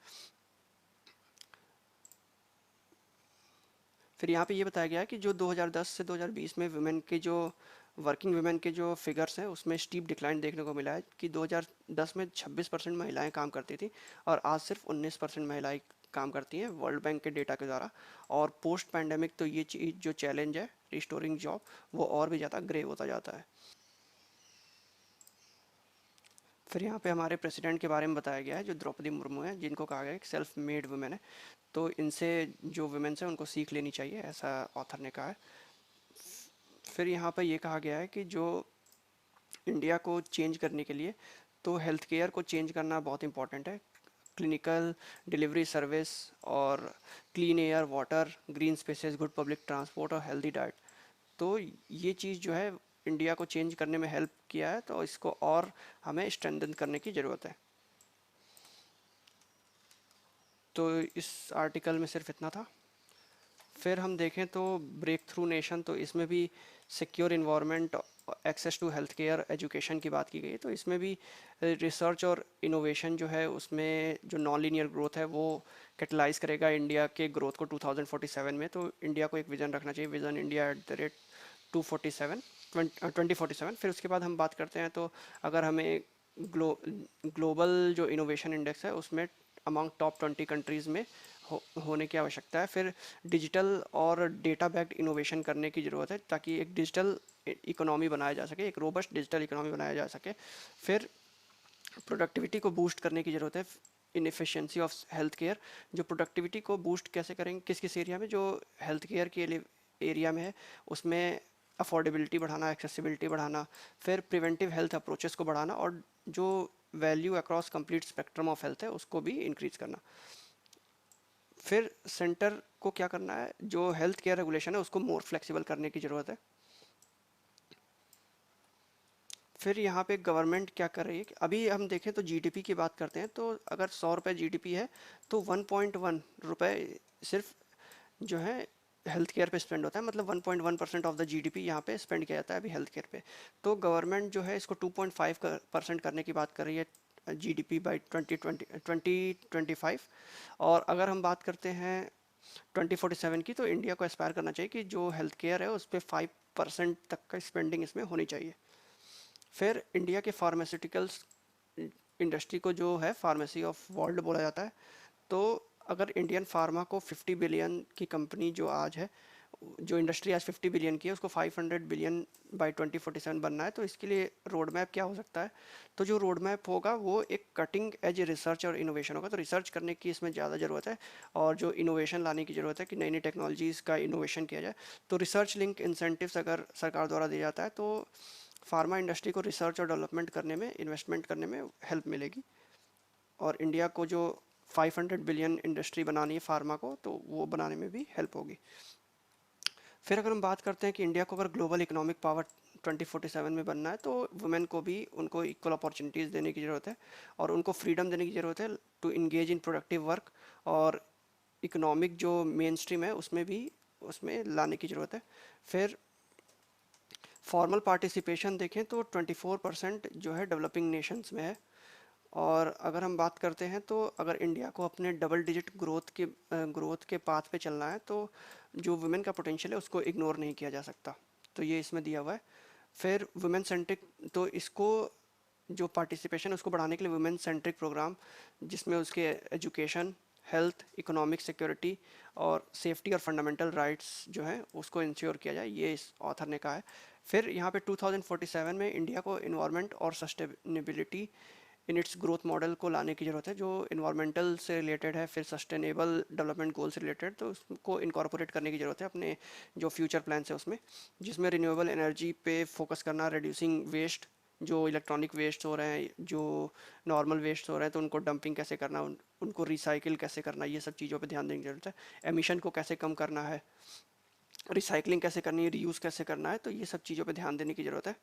यहाँ पे ये बताया गया है कि जो 2010 से 2020 में वुमेन के जो वर्किंग वुमेन के जो फिगर्स हैं उसमें स्टीप डिक्लाइन देखने को मिला है कि 2010 में 26% महिलाएं काम करती थी और आज सिर्फ 19% महिलाएं काम करती हैं वर्ल्ड बैंक के डेटा के द्वारा। और पोस्ट पैंडेमिक तो ये चीज़ जो चैलेंज है रिस्टोरिंग जॉब वो और भी ज़्यादा ग्रे होता जाता है। फिर यहाँ पे हमारे प्रेसिडेंट के बारे में बताया गया है जो द्रौपदी मुर्मू है, जिनको कहा गया है कि सेल्फ मेड वुमेन है, तो इनसे जो वुमेन्स हैं उनको सीख लेनी चाहिए, ऐसा ऑथर ने कहा है। फिर यहाँ पर ये कहा गया है कि जो इंडिया को चेंज करने के लिए तो हेल्थ केयर को चेंज करना बहुत इंपॉर्टेंट है। क्लिनिकल डिलीवरी सर्विस और clean air, water, green spaces, good public transport और हेल्दी डाइट, तो ये चीज़ जो है इंडिया को चेंज करने में हेल्प किया है, तो इसको और हमें स्ट्रेंथन करने की ज़रूरत है। तो इस आर्टिकल में सिर्फ इतना था। फिर हम देखें तो ब्रेक थ्रू नेशन, तो इसमें भी secure environment, access to health care, education की बात की गई है। तो इसमें भी रिसर्च और इनोवेशन जो है उसमें जो नॉन लीनियर ग्रोथ है वो कैटलाइज करेगा इंडिया के ग्रोथ को 2047 में। तो इंडिया को एक विज़न रखना चाहिए, vision India at the rate 247 2047। फिर उसके बाद हम बात करते हैं तो अगर हमें ग्लोबल जो इनोवेशन इंडेक्स है उसमें अमंग टॉप 20 कंट्रीज़ में होने की आवश्यकता है। फिर डिजिटल और डेटा बैक्ड इनोवेशन करने की ज़रूरत है ताकि एक डिजिटल इकोनॉमी बनाया जा सके, एक रोबस्ट डिजिटल इकोनॉमी बनाया जा सके। फिर प्रोडक्टिविटी को बूस्ट करने की ज़रूरत है, इनएफिशिएंसी ऑफ हेल्थ केयर, जो प्रोडक्टिविटी को बूस्ट कैसे करेंगे, किस किस एरिया में, जो हेल्थ केयर के लिए एरिया में है उसमें अफोर्डेबिलिटी बढ़ाना, एक्सेसिबिलिटी बढ़ाना, फिर प्रिवेंटिव हेल्थ अप्रोचेस को बढ़ाना और जो value across complete spectrum of health है उसको भी इंक्रीज करना। फिर सेंटर को क्या करना है, जो हेल्थ केयर रेगुलेशन है उसको मोर फ्लेक्सिबल करने की ज़रूरत है। फिर यहाँ पे गवर्नमेंट क्या कर रही है कि अभी हम देखें तो जीडीपी की बात करते हैं, तो अगर 100 रुपये जीडीपी है तो 1.1 रुपये सिर्फ जो है हेल्थ केयर पे स्पेंड होता है, मतलब 1.1% ऑफ द जीडीपी यहाँ पे स्पेंड किया जाता है अभी हेल्थ केयर पे। तो गवर्नमेंट जो है इसको 2.5% करने की बात कर रही है जीडीपी बाई 2025। और अगर हम बात करते हैं 2047 की, तो इंडिया को एस्पायर करना चाहिए कि जो हेल्थ केयर है उस पर 5% तक का स्पेंडिंग इसमें होनी चाहिए। फिर इंडिया के फार्मास्यूटिकल्स इंडस्ट्री को जो है फार्मेसी ऑफ वर्ल्ड बोला जाता है। तो अगर इंडियन फार्मा को 50 बिलियन की कंपनी जो आज है, जो इंडस्ट्री आज 50 बिलियन की है, उसको 500 बिलियन बाय 2047 बनना है, तो इसके लिए रोड मैप क्या हो सकता है। तो जो रोड मैप होगा वो एक कटिंग एज रिसर्च और इनोवेशन होगा, तो रिसर्च करने की इसमें ज़्यादा ज़रूरत है और जो इनोवेशन लाने की ज़रूरत है कि नई नई टेक्नोलॉजीज़ का इनोवेशन किया जाए। तो रिसर्च लिंक इंसेंटिव्स अगर सरकार द्वारा दिया जाता है तो फार्मा इंडस्ट्री को रिसर्च और डेवलपमेंट करने में, इन्वेस्टमेंट करने में हेल्प मिलेगी और इंडिया को जो 500 बिलियन इंडस्ट्री बनानी है फार्मा को, तो वो बनाने में भी हेल्प होगी। फिर अगर हम बात करते हैं कि इंडिया को अगर ग्लोबल इकोनॉमिक पावर 2047 में बनना है तो वुमेन को भी उनको इक्वल अपॉर्चुनिटीज़ देने की ज़रूरत है और उनको फ्रीडम देने की ज़रूरत है to engage in productive work, और इकोनॉमिक जो मेन स्ट्रीम है उसमें भी उसमें लाने की ज़रूरत है। फिर फॉर्मल पार्टिसिपेशन देखें तो 24% जो है डेवलपिंग नेशंस में है। और अगर हम बात करते हैं तो अगर इंडिया को अपने डबल डिजिट ग्रोथ के पाथ पे चलना है तो जो वुमेन का पोटेंशियल है उसको इग्नोर नहीं किया जा सकता, तो ये इसमें दिया हुआ है। फिर वुमेन सेंट्रिक, तो इसको जो पार्टिसिपेशन है उसको बढ़ाने के लिए वुमेन सेंट्रिक प्रोग्राम जिसमें उसके एजुकेशन, हेल्थ, इकोनॉमिक सिक्योरिटी और सेफ्टी और फंडामेंटल राइट्स जो हैं उसको इंश्योर किया जाए, ये इस ऑथर ने कहा है। फिर यहाँ पे 2047 में इंडिया को इन्वायरमेंट और sustainability in its growth model को लाने की ज़रूरत है, जो इन्वायरमेंटल से रिलेटेड है, फिर सस्टेनेबल डेवलपमेंट गोल से रिलेटेड, तो उसको इनकॉर्पोरेट करने की ज़रूरत है अपने जो फ्यूचर प्लान्स है उसमें, जिसमें रिन्यूएबल एनर्जी पे फोकस करना, रिड्यूसिंग वेस्ट, जो इलेक्ट्रॉनिक वेस्ट हो रहे हैं, जो नॉर्मल वेस्ट हो रहे हैं तो उनको डंपिंग कैसे करना, उनको रिसाइकिल कैसे करना, ये सब चीज़ों पे ध्यान देने की ज़रूरत है। एमिशन को कैसे कम करना है, रिसाइकलिंग कैसे करनी है, रीयूज़ कैसे करना है, तो ये सब चीज़ों पे ध्यान देने की ज़रूरत है।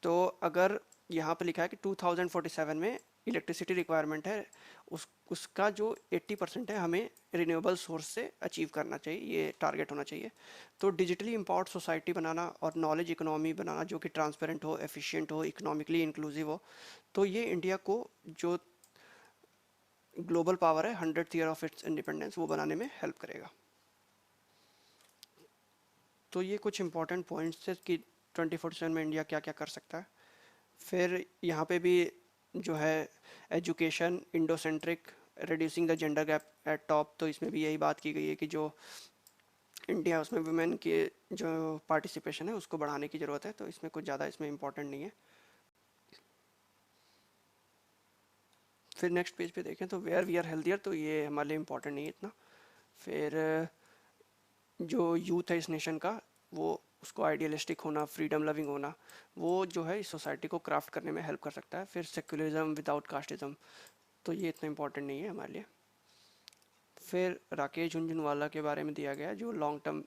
तो अगर यहाँ पे लिखा है कि 2047 में इलेक्ट्रिसिटी रिक्वायरमेंट है उसका जो 80% है हमें रिन्यूएबल सोर्स से अचीव करना चाहिए, ये टारगेट होना चाहिए। तो डिजिटली इम्पावर्ड सोसाइटी बनाना और नॉलेज इकोनॉमी बनाना जो कि ट्रांसपेरेंट हो, एफिशिएंट हो, इकोनॉमिकली इंक्लूसिव हो, तो ये इंडिया को जो ग्लोबल पावर है 100th year of its independence वो बनाने में हेल्प करेगा। तो ये कुछ इंपॉर्टेंट पॉइंट्स थे कि 2047 में इंडिया क्या क्या कर सकता है। फिर यहाँ पे भी जो है education indocentric, reducing the gender gap at top, तो इसमें भी यही बात की गई है कि जो इंडिया उसमें वुमेन के जो पार्टिसिपेशन है उसको बढ़ाने की ज़रूरत है, तो इसमें कुछ ज़्यादा इसमें इम्पोर्टेंट नहीं है। फिर नेक्स्ट पेज पे देखें तो वेयर वी आर हेल्थियर, तो ये हमारे लिए इम्पोर्टेंट नहीं है इतना। फिर जो यूथ है इस नेशन का वो उसको आइडियलिस्टिक होना, फ्रीडम लविंग होना, वो जो है इस सोसाइटी को क्राफ्ट करने में हेल्प कर सकता है। फिर सेक्युलरिज्म विदाउट कास्टिज्म, तो ये इतना इम्पोर्टेंट नहीं है हमारे लिए। फिर राकेश झुनझुनवाला के बारे में दिया गया जो लॉन्ग टर्म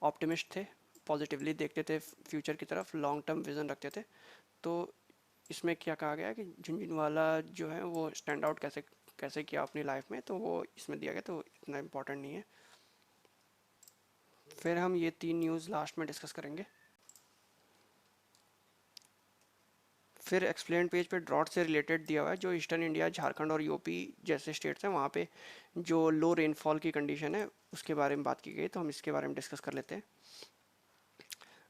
ऑप्टिमिस्ट थे, पॉजिटिवली देखते थे फ्यूचर की तरफ, लॉन्ग टर्म विजन रखते थे। तो इसमें क्या कहा गया कि झुनझुनवाला जो है वो स्टैंड आउट कैसे कैसे किया अपनी लाइफ में, तो वो इसमें दिया गया, तो इतना इम्पोर्टेंट नहीं है। फिर हम ये 3 न्यूज़ लास्ट में डिस्कस करेंगे। फिर एक्सप्लेन पेज पे ड्रॉट से रिलेटेड दिया हुआ है, जो ईस्टर्न इंडिया, झारखंड और यूपी जैसे स्टेट्स हैं वहाँ पे जो लो रेनफॉल की कंडीशन है उसके बारे में बात की गई, तो हम इसके बारे में डिस्कस कर लेते हैं।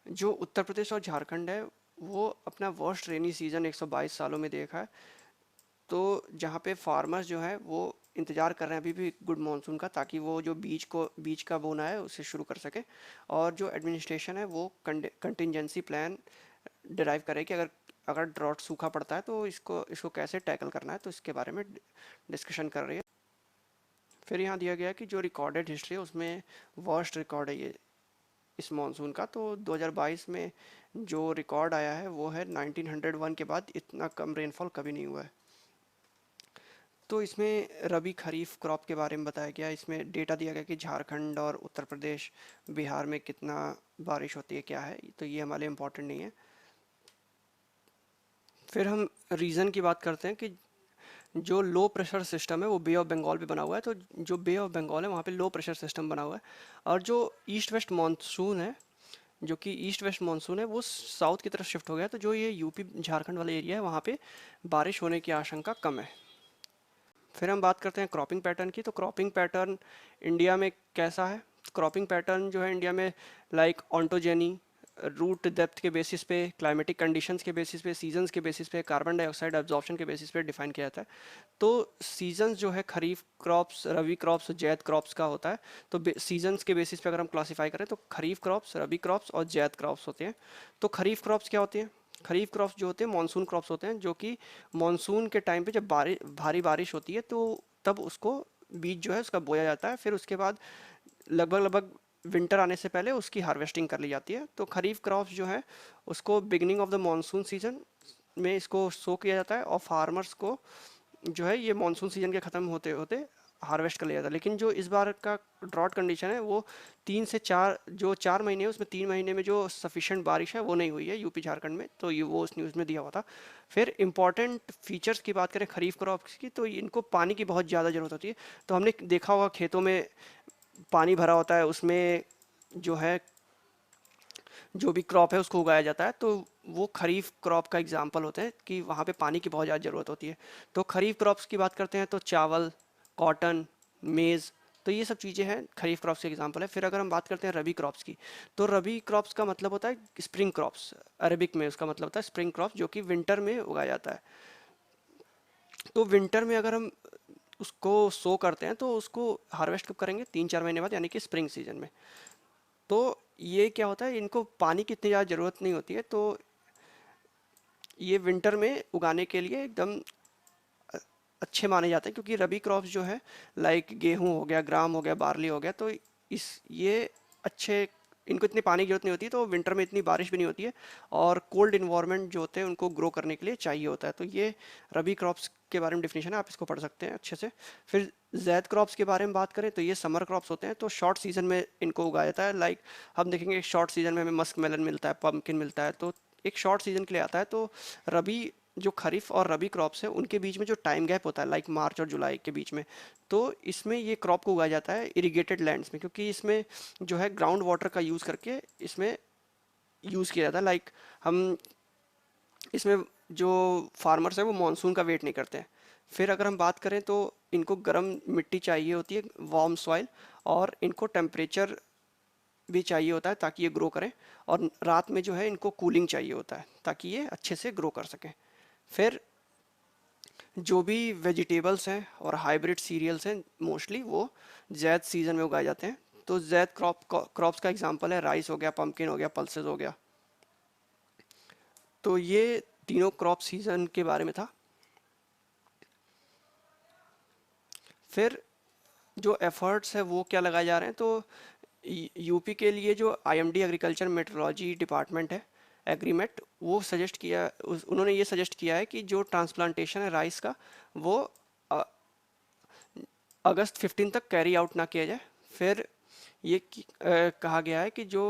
जो उत्तर प्रदेश और झारखंड है वो अपना वर्स्ट रेनी सीजन 122 सालों में देखा है, तो जहाँ पे फार्मर्स जो है वो इंतज़ार कर रहे हैं अभी भी गुड मानसून का, ताकि वो जो बीज का बोना है उसे शुरू कर सके। और जो एडमिनिस्ट्रेशन है वो कंटिजेंसी प्लान डिराइव करे कि अगर अगर ड्रॉट सूखा पड़ता है तो इसको इसको कैसे टैकल करना है, तो इसके बारे में डिस्कशन कर रही है। फिर यहाँ दिया गया है कि जो रिकॉर्डेड हिस्ट्री है उसमें वर्स्ट रिकॉर्ड है ये इस मानसून का, तो 2022 में जो रिकॉर्ड आया है वो है 1901 के बाद इतना कम रेनफॉल कभी नहीं हुआ है। तो इसमें रबी खरीफ क्रॉप के बारे में बताया गया, इसमें डेटा दिया गया कि झारखंड और उत्तर प्रदेश, बिहार में कितना बारिश होती है क्या है, तो ये हमारे लिए इम्पोर्टेंट नहीं है। फिर हम रीज़न की बात करते हैं कि जो लो प्रेशर सिस्टम है वो बे ऑफ बंगाल पे बना हुआ है, तो जो बे ऑफ बंगाल है वहाँ पे लो प्रेशर सिस्टम बना हुआ है, और जो ईस्ट वेस्ट मानसून है जो कि ईस्ट वेस्ट मानसून है वो साउथ की तरफ शिफ्ट हो गया, तो जो ये यूपी झारखंड वाला एरिया है वहाँ पे बारिश होने की आशंका कम है। फिर हम बात करते हैं क्रॉपिंग पैटर्न की, तो क्रॉपिंग पैटर्न इंडिया में कैसा है। क्रॉपिंग पैटर्न जो है इंडिया में लाइक ऑन्टोजेनी, रूट डेप्थ के बेसिस पे, क्लाइमेटिक कंडीशंस के बेसिस पे, सीजन्स के बेसिस पे, कार्बन डाइऑक्साइड एब्जॉर्प्शन के बेसिस पे डिफाइन किया जाता है। तो सीजन्स जो है खरीफ क्रॉप्स, रबी क्रॉप्स, जैद क्रॉप्स का होता है। तो सीजन्स के बेसिस पे अगर हम क्लासीफाई करें तो खरीफ क्रॉप्स, रबी क्रॉप्स और जैद क्रॉप्स होते हैं। तो खरीफ क्रॉप्स क्या होते हैं, खरीफ क्रॉप्स जो होते हैं मानसून क्रॉप्स होते हैं, जो कि मानसून के टाइम पे जब भारी बारिश होती है तो तब उसको बीज जो है उसका बोया जाता है, फिर उसके बाद लगभग लगभग विंटर आने से पहले उसकी हार्वेस्टिंग कर ली जाती है। तो खरीफ क्रॉप्स जो है उसको beginning of the monsoon season में इसको सो किया जाता है, और फार्मर्स को जो है ये मानसून सीजन के ख़त्म होते होते हार्वेस्ट कर लिया था। लेकिन जो इस बार का ड्रॉट कंडीशन है वो 3 से 4, जो 4 महीने हैं उसमें 3 महीने में जो सफिशिएंट बारिश है वो नहीं हुई है यूपी झारखंड में, तो ये वो उस न्यूज़ में दिया हुआ था। फिर इंपॉर्टेंट फीचर्स की बात करें खरीफ क्रॉप्स की, तो इनको पानी की बहुत ज़्यादा ज़रूरत होती है। तो हमने देखा होगा खेतों में पानी भरा होता है, उसमें जो है जो भी क्रॉप है उसको उगाया जाता है, तो वो खरीफ क्रॉप का एग्जाम्पल होते हैं कि वहाँ पे पानी की बहुत ज़्यादा ज़रूरत होती है। तो खरीफ क्रॉप्स की बात करते हैं तो चावल, कॉटन, मेज़, तो ये सब चीज़ें हैं खरीफ क्रॉप्स के एग्जाम्पल है। फिर अगर हम बात करते हैं रबी क्रॉप्स की, तो रबी क्रॉप्स का मतलब होता है स्प्रिंग क्रॉप्स, अरबिक में उसका मतलब होता है स्प्रिंग क्रॉप्स, जो कि विंटर में उगाया जाता है। तो विंटर में अगर हम उसको सो करते हैं तो उसको हार्वेस्ट कब करेंगे, 3-4 महीने बाद, यानी कि स्प्रिंग सीजन में। तो ये क्या होता है, इनको पानी की इतनी ज़्यादा ज़रूरत नहीं होती है, तो ये विंटर में उगाने के लिए एकदम अच्छे माने जाते हैं। क्योंकि रबी क्रॉप्स जो है लाइक गेहूं हो गया, ग्राम हो गया, बार्ली हो गया, तो इस ये अच्छे, इनको इतनी पानी की जरूरत नहीं होती, तो विंटर में इतनी बारिश भी नहीं होती है, और कोल्ड इन्वायरमेंट जो होते हैं उनको ग्रो करने के लिए चाहिए होता है। तो ये रबी क्रॉप्स के बारे में डिफिनेशन है, आप इसको पढ़ सकते हैं अच्छे से। फिर जैद क्रॉप्स के बारे में बात करें तो ये समर क्रॉप्स होते हैं, तो शॉर्ट सीजन में इनको उगाया जाता है। लाइक हम देखेंगे शॉर्ट सीजन में हमें मस्क मेलन मिलता है, पम्पकिन मिलता है, तो एक शॉर्ट सीजन के लिए आता है। तो रबी, जो खरीफ और रबी क्रॉप्स है उनके बीच में जो टाइम गैप होता है लाइक मार्च और जुलाई के बीच में, तो इसमें ये क्रॉप को उगाया जाता है इरिगेटेड लैंड्स में, क्योंकि इसमें जो है ग्राउंड वाटर का यूज़ करके इसमें यूज़ किया जाता है। लाइक हम इसमें जो फार्मर्स हैं वो मानसून का वेट नहीं करते हैं। फिर अगर हम बात करें तो इनको गर्म मिट्टी चाहिए होती है, वार्म सॉइल, और इनको टेम्परेचर भी चाहिए होता है ताकि ये ग्रो करें, और रात में जो है इनको कूलिंग चाहिए होता है ताकि ये अच्छे से ग्रो कर सकें। फिर जो भी वेजिटेबल्स हैं और हाइब्रिड सीरियल्स हैं मोस्टली वो जैद सीजन में उगाए जाते हैं। तो जैद क्रॉप्स का एग्जांपल है राइस हो गया, पम्पकिन हो गया, पल्सेस हो गया। तो ये तीनों क्रॉप सीजन के बारे में था। फिर जो एफर्ट्स है वो क्या लगाए जा रहे हैं, तो यूपी के लिए जो आईएमडी एग्रीकल्चर मेट्रोलॉजी डिपार्टमेंट है, एग्रीमेट, वो सजेस्ट किया, उन्होंने ये सजेस्ट किया है कि जो ट्रांसप्लांटेशन है राइस का वो अ, अगस्त 15 तक कैरी आउट ना किया जाए। फिर ये कहा गया है कि जो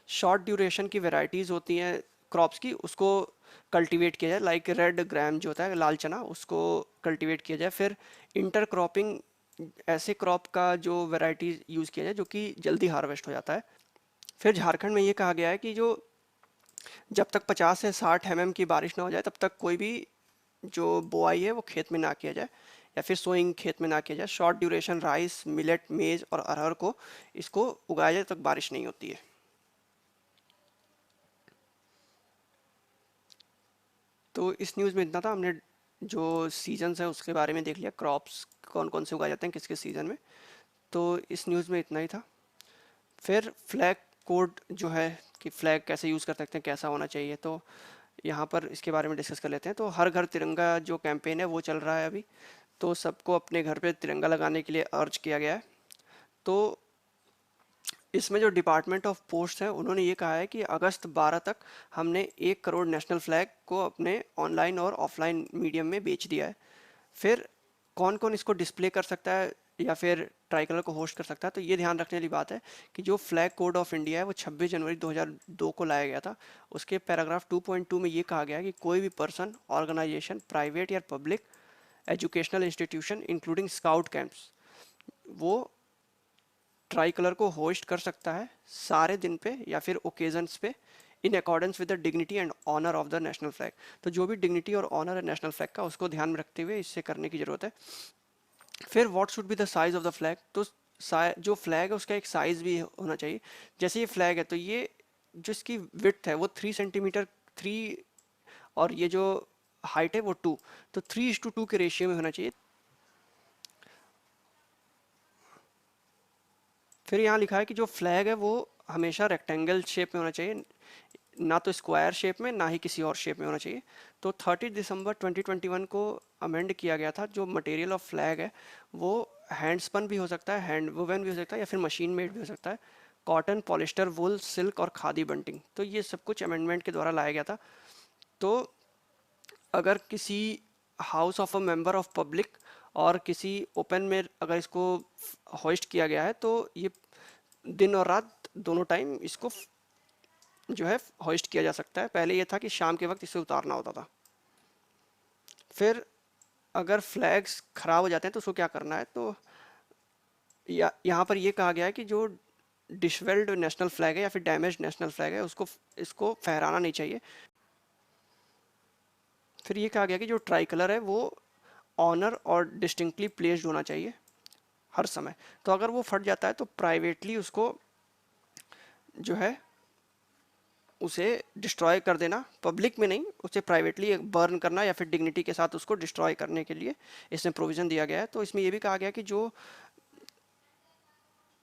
शॉर्ट ड्यूरेशन की वेराइटीज़ होती हैं क्रॉप्स की उसको कल्टीवेट किया जाए, लाइक रेड ग्राम जो होता है लाल चना, उसको कल्टीवेट किया जाए। फिर इंटर क्रॉपिंग, ऐसे क्रॉप का जो वैरायटी यूज़ किया जाए जो कि जल्दी हार्वेस्ट हो जाता है। फिर झारखंड में ये कहा गया है कि जो जब तक 50 से 60 mm की बारिश ना हो जाए तब तक कोई भी जो बोआई है वो खेत में ना किया जाए, या फिर सोइंग खेत में ना किया जाए। शॉर्ट ड्यूरेशन राइस, मिलेट, मेज और अरहर को इसको उगाया जाए तब तक बारिश नहीं होती है। तो इस न्यूज़ में इतना था। हमने जो सीजन्स है उसके बारे में देख लिया, क्रॉप्स कौन कौन से उगाए जाते हैं किस किस सीज़न में। तो इस न्यूज़ में इतना ही था। फिर फ्लैग कोड जो है कि फ्लैग कैसे यूज़ कर सकते हैं, कैसा होना चाहिए, तो यहाँ पर इसके बारे में डिस्कस कर लेते हैं। तो हर घर तिरंगा जो कैंपेन है वो चल रहा है अभी, तो सबको अपने घर पे तिरंगा लगाने के लिए अर्ज किया गया है। तो इसमें जो डिपार्टमेंट ऑफ पोस्ट है उन्होंने ये कहा है कि अगस्त 12 तक हमने 1 करोड़ नेशनल फ्लैग को अपने ऑनलाइन और ऑफलाइन मीडियम में बेच दिया है। फिर कौन कौन इसको डिस्प्ले कर सकता है या फिर ट्राई कलर को होस्ट कर सकता है, तो ये ध्यान रखने वाली बात है कि जो फ्लैग कोड ऑफ इंडिया है वो 26 जनवरी 2002 को लाया गया था। उसके पैराग्राफ 2.2 में ये कहा गया है कि कोई भी पर्सन, ऑर्गेनाइजेशन, प्राइवेट या public educational institution including scout camps, वो ट्राई कलर को होस्ट कर सकता है सारे दिन पे या फिर ओकेजन्स पे, in accordance with the dignity and honour of the national flag. तो जो भी डिग्निटी और ऑनर है नेशनल फ्लैग का उसको ध्यान में रखते हुए इससे करने की ज़रूरत है। फिर what should be the size of the flag, तो जो फ्लैग है उसका एक साइज़ भी होना चाहिए। जैसे ये फ्लैग है तो ये जो इसकी विड्थ है वो 3 सेंटीमीटर, 3, और ये जो हाइट है वो 2, तो 3:2 के रेशियो में होना चाहिए। फिर यहाँ लिखा है कि जो फ्लैग है वो हमेशा रेक्टेंगल शेप में होना चाहिए, ना तो स्क्वायर शेप में ना ही किसी और शेप में होना चाहिए। तो 30 दिसंबर 2021 को अमेंड किया गया था। जो मटेरियल ऑफ फ्लैग है वो हैंड स्पन भी हो सकता है, हैंड वुवन भी हो सकता है, या फिर मशीन मेड भी हो सकता है। कॉटन, पॉलिस्टर, वुल, सिल्क और खादी बंटिंग, तो ये सब कुछ अमेंडमेंट के द्वारा लाया गया था। तो अगर किसी house of a member of public और किसी ओपन में अगर इसको होइस्ट किया गया है तो ये दिन और रात दोनों टाइम इसको जो है होइस्ट किया जा सकता है। पहले ये था कि शाम के वक्त इसे उतारना होता था। फिर अगर फ्लैग्स खराब हो जाते हैं तो उसको क्या करना है, तो यहाँ पर ये कहा गया है कि जो डिशवेल्ड नेशनल फ्लैग है या फिर डैमेज नेशनल फ्लैग है उसको इसको फहराना नहीं चाहिए। फिर ये कहा गया कि जो ट्राई कलर है वो ऑनर और डिस्टिंक्टली प्लेस्ड होना चाहिए हर समय। तो अगर वो फट जाता है तो प्राइवेटली उसको जो है उसे डिस्ट्रॉय कर देना, पब्लिक में नहीं, उसे प्राइवेटली बर्न करना या फिर डिग्निटी के साथ उसको डिस्ट्रॉय करने के लिए इसमें प्रोविज़न दिया गया है। तो इसमें यह भी कहा गया कि जो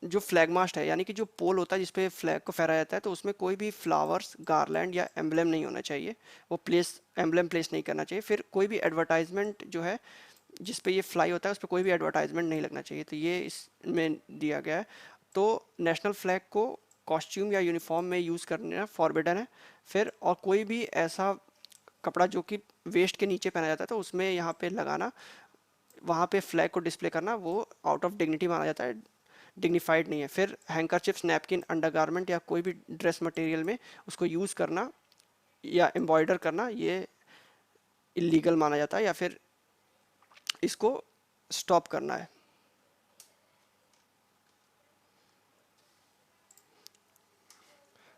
जो फ्लैग मास्ट है यानी कि जो पोल होता है जिसपे फ्लैग को फहराया जाता है तो उसमें कोई भी फ्लावर्स, गार्लैंड या एम्बलम नहीं होना चाहिए, वो एम्बलम प्लेस नहीं करना चाहिए। फिर कोई भी एडवर्टाइजमेंट जो है जिस पे ये फ्लाई होता है उस पर कोई भी एडवर्टाइजमेंट नहीं लगना चाहिए, तो ये इसमें दिया गया है। तो नेशनल फ्लैग को कॉस्ट्यूम या यूनिफॉर्म में यूज़ करना फॉरबिडन है। फिर और कोई भी ऐसा कपड़ा जो कि वेस्ट के नीचे पहना जाता है तो उसमें यहाँ पे लगाना, वहाँ पे फ्लैग को डिस्प्ले करना, वो आउट ऑफ डिग्निटी माना जाता है, डिग्निफाइड नहीं है। फिर हैंकरचिप्स, नैपकिन, अंडरगारमेंट या कोई भी ड्रेस मटेरियल में उसको यूज़ करना या एम्ब्रॉयडर करना ये इलीगल माना जाता है या फिर इसको स्टॉप करना है।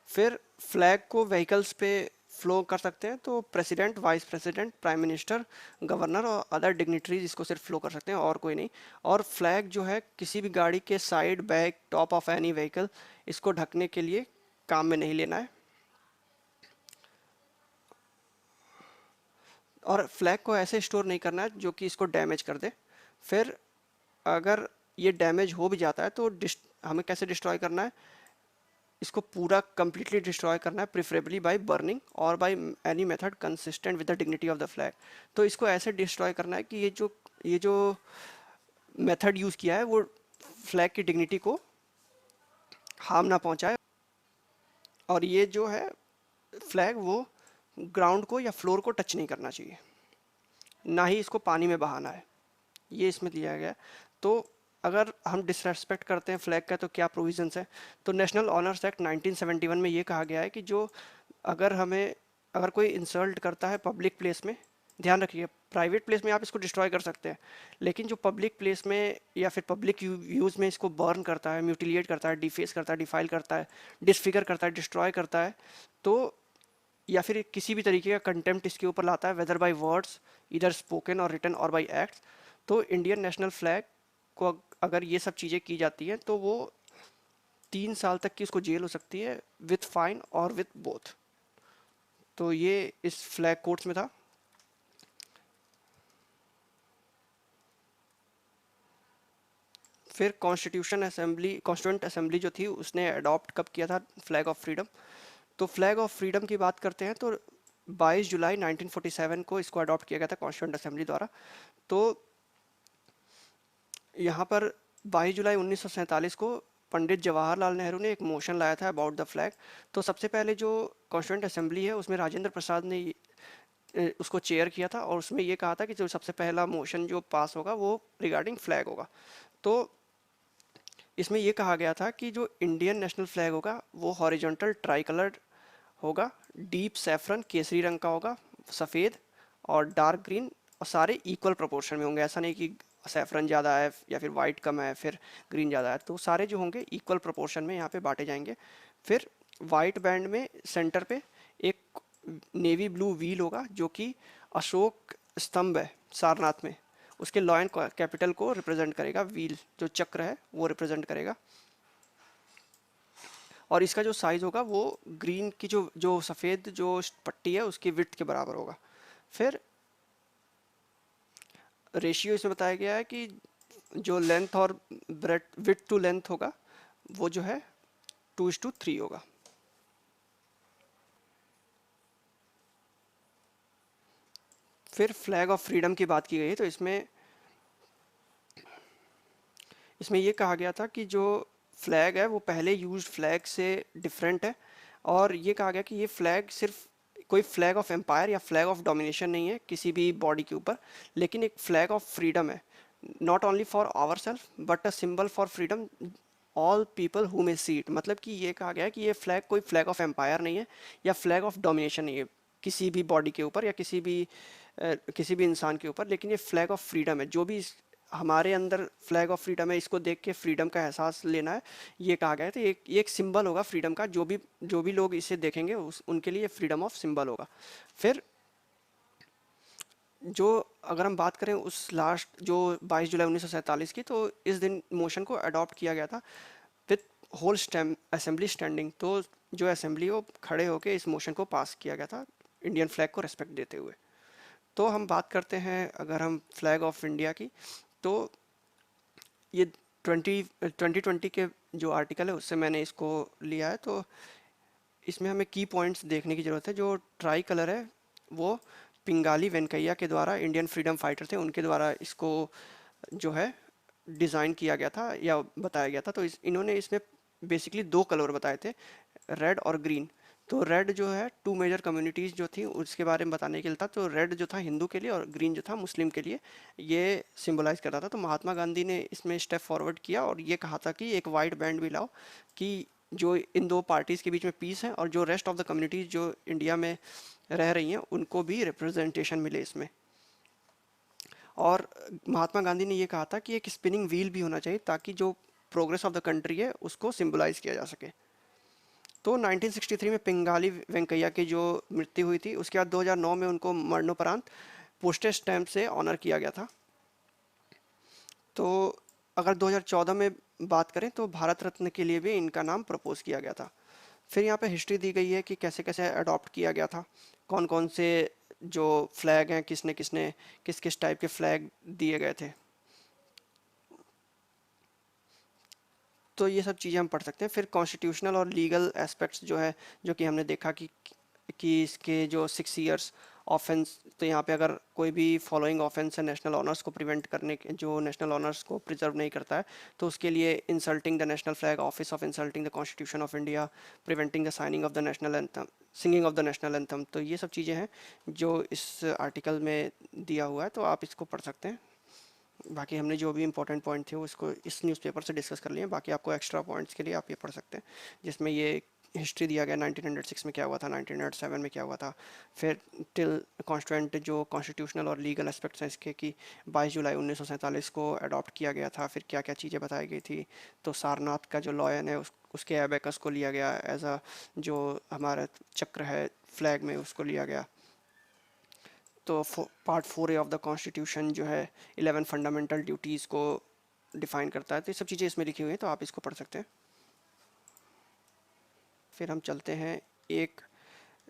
फिर फ्लैग को व्हीकल्स पे फ्लो कर सकते हैं तो president, vice president, prime minister, governor और अदर डिग्निटरीज इसको सिर्फ फ्लो कर सकते हैं और कोई नहीं। और फ्लैग जो है किसी भी गाड़ी के side, back, top of any vehicle इसको ढकने के लिए काम में नहीं लेना है। और फ्लैग को ऐसे स्टोर नहीं करना है जो कि इसको डैमेज कर दे। फिर अगर ये डैमेज हो भी जाता है तो हमें कैसे डिस्ट्रॉय करना है, इसको पूरा कंप्लीटली डिस्ट्रॉय करना है, प्रिफरेबली बाय बर्निंग और by any method consistent with the dignity of the flag. तो इसको ऐसे डिस्ट्रॉय करना है कि ये जो मेथड यूज़ किया है वो फ्लैग की डिग्निटी को हार्म ना पहुंचाए। और ये जो है फ्लैग वो ग्राउंड को या फ्लोर को टच नहीं करना चाहिए, ना ही इसको पानी में बहाना है, ये इसमें दिया गया है। तो अगर हम डिसरेस्पेक्ट करते हैं फ्लैग का तो क्या प्रोविजंस है, तो नेशनल ऑनर्स एक्ट 1971 में ये कहा गया है कि जो अगर कोई इंसल्ट करता है पब्लिक प्लेस में, ध्यान रखिए प्राइवेट प्लेस में आप इसको डिस्ट्रॉय कर सकते हैं, लेकिन जो पब्लिक प्लेस में या फिर पब्लिक यूज़ में इसको बर्न करता है, म्यूटिलेट करता है, डिफेस करता है, डिफाइल करता है, डिसफिगर करता है, डिस्ट्रॉय करता है, तो या फिर किसी भी तरीके का कंटेम्प्ट इसके ऊपर लाता है, वेदर बाय वर्ड्स, इधर स्पोकन और रिटन और बाय एक्ट्स, तो इंडियन नेशनल फ्लैग को अगर ये सब चीज़ें की जाती हैं तो वो 3 साल तक की उसको जेल हो सकती है विथ फाइन और विथ बोथ। तो ये इस फ्लैग कोड्स में था। फिर कॉन्स्टिट्यूंट असेंबली जो थी उसने अडॉप्ट कब किया था फ्लैग ऑफ फ्रीडम, तो फ्लैग ऑफ फ्रीडम की बात करते हैं तो 22 जुलाई 1947 को इसको अडॉप्ट किया गया था कॉन्स्टिट्यूंट असेंबली द्वारा। तो यहाँ पर 22 जुलाई 1947 को पंडित जवाहरलाल नेहरू ने एक मोशन लाया था अबाउट द फ्लैग। तो सबसे पहले जो कॉन्स्टिट्यूंट असेंबली है उसमें राजेंद्र प्रसाद ने उसको चेयर किया था और उसमें ये कहा था कि जो सबसे पहला मोशन जो पास होगा वो रिगार्डिंग फ्लैग होगा। तो इसमें ये कहा गया था कि जो इंडियन नेशनल फ्लैग होगा वो हॉरिजॉन्टल ट्राई कलर्ड होगा, डीप सैफरन केसरी रंग का होगा, सफ़ेद और डार्क ग्रीन, और सारे इक्वल प्रोपोर्शन में होंगे। ऐसा नहीं कि सैफरन ज़्यादा है या फिर वाइट कम है फिर ग्रीन ज़्यादा है, तो सारे जो होंगे इक्वल प्रोपोर्शन में यहाँ पे बांटे जाएंगे। फिर वाइट बैंड में सेंटर पे एक नेवी ब्लू व्हील होगा जो कि अशोक स्तंभ है सारनाथ में, उसके लॉयन कैपिटल को रिप्रेजेंट करेगा, व्हील जो चक्र है वो रिप्रेजेंट करेगा। और इसका जो साइज़ होगा वो ग्रीन की जो जो सफ़ेद जो पट्टी है उसकी विड्थ के बराबर होगा। फिर रेशियो इसमें बताया गया है कि जो लेंथ और ब्रेथ विड्थ टू लेंथ होगा वो जो है 2:3 होगा। फिर फ्लैग ऑफ फ्रीडम की बात की गई तो इसमें ये कहा गया था कि जो फ्लैग है वो पहले यूज्ड फ्लैग से डिफरेंट है, और ये कहा गया कि ये फ्लैग सिर्फ कोई फ्लैग ऑफ एम्पायर या फ्लैग ऑफ डोमिनेशन नहीं है किसी भी बॉडी के ऊपर, लेकिन एक फ्लैग ऑफ फ्रीडम है not only for our self but a symbol for freedom all people who may see it. मतलब कि ये कहा गया है कि ये फ्लैग कोई फ्लैग ऑफ एम्पायर नहीं है या फ्लैग ऑफ डोमिनेशन नहीं है किसी भी बॉडी के ऊपर या किसी भी इंसान के ऊपर, लेकिन ये फ्लैग ऑफ फ्रीडम है। जो भी हमारे अंदर फ्लैग ऑफ फ्रीडम है, इसको देख के फ्रीडम का एहसास लेना है, ये कहा गया है। तो ये एक सिंबल होगा फ्रीडम का, जो भी लोग इसे देखेंगे उनके लिए फ्रीडम ऑफ सिंबल होगा। फिर जो अगर हम बात करें उस लास्ट जो 22 जुलाई 1947 की, तो इस दिन मोशन को अडॉप्ट किया गया था with whole stem assembly standing. तो जो असेंबली वो खड़े होके इस मोशन को पास किया गया था इंडियन फ्लैग को रेस्पेक्ट देते हुए। तो हम बात करते हैं अगर हम फ्लैग ऑफ इंडिया की, तो ये 2020 के जो आर्टिकल है उससे मैंने इसको लिया है। तो इसमें हमें की पॉइंट्स देखने की ज़रूरत है। जो ट्राई कलर है वो पिंगाली वेंकैया के द्वारा, इंडियन फ्रीडम फाइटर थे, उनके द्वारा इसको जो है डिज़ाइन किया गया था या बताया गया था। तो इन्होंने इसमें बेसिकली दो कलर बताए थे, रेड और ग्रीन। तो रेड जो है टू मेजर कम्युनिटीज़ जो थी उसके बारे में बताने के लिए था। तो रेड जो था हिंदू के लिए और ग्रीन जो था मुस्लिम के लिए, ये सिंबलाइज करता था। तो महात्मा गांधी ने इसमें स्टेप फॉरवर्ड किया और ये कहा था कि एक वाइट बैंड भी लाओ कि जो इन दो पार्टीज़ के बीच में पीस है और जो रेस्ट ऑफ द कम्युनिटीज़ जो इंडिया में रह रही हैं उनको भी रिप्रेजेंटेशन मिले इसमें। और महात्मा गांधी ने ये कहा था कि एक स्पिनिंग व्हील भी होना चाहिए ताकि जो प्रोग्रेस ऑफ द कंट्री है उसको सिंबलाइज किया जा सके। तो 1963 में पिंगाली वेंकैया की जो मृत्यु हुई थी, उसके बाद 2009 में उनको मरणोपरांत पोस्टेज स्टैम्प से ऑनर किया गया था। तो अगर 2014 में बात करें तो भारत रत्न के लिए भी इनका नाम प्रपोज किया गया था। फिर यहाँ पे हिस्ट्री दी गई है कि कैसे कैसे अडॉप्ट किया गया था, कौन कौन से जो फ्लैग हैं, किसने किसने किस किस टाइप के फ्लैग दिए गए थे। तो ये सब चीज़ें हम पढ़ सकते हैं। फिर कॉन्स्टिट्यूशनल और लीगल एस्पेक्ट्स जो है, जो कि हमने देखा कि इसके जो 6 इयर्स ऑफेंस, तो यहाँ पे अगर कोई भी फॉलोइंग ऑफेंस है नेशनल ऑनर्स को प्रिवेंट करने के, जो नेशनल ऑनर्स को प्रिजर्व नहीं करता है, तो उसके लिए insulting the national flag, office of insulting the constitution of India, preventing the signing off the national anthem, singing of the national anthem. तो ये सब चीज़ें हैं जो इस आर्टिकल में दिया हुआ है, तो आप इसको पढ़ सकते हैं। बाकी हमने जो भी इंपॉर्टेंट पॉइंट थे उसको इस न्यूज़पेपर से डिस्कस कर लिए हैं। बाकी आपको एक्स्ट्रा पॉइंट्स के लिए आप ये पढ़ सकते हैं, जिसमें ये हिस्ट्री दिया गया 1906 में क्या हुआ था, 1907 में क्या हुआ था, फिर टिल कॉन्स्टिट्यूंट जो कॉन्स्टिट्यूशनल और लीगल एस्पेक्ट्स हैं इसके, कि 22 जुलाई 1947 को अडॉप्ट किया गया था, फिर क्या क्या चीज़ें बताई गई थी। तो सारनाथ का जो लॉयन है उसके एबेकस को लिया गया एज अ, जो हमारा चक्र है फ्लैग में, उसको लिया गया। तो part 4A of the constitution जो है 11 फंडामेंटल ड्यूटीज़ को डिफाइन करता है। तो ये सब चीज़ें इसमें लिखी हुई हैं, तो आप इसको पढ़ सकते हैं। फिर हम चलते हैं एक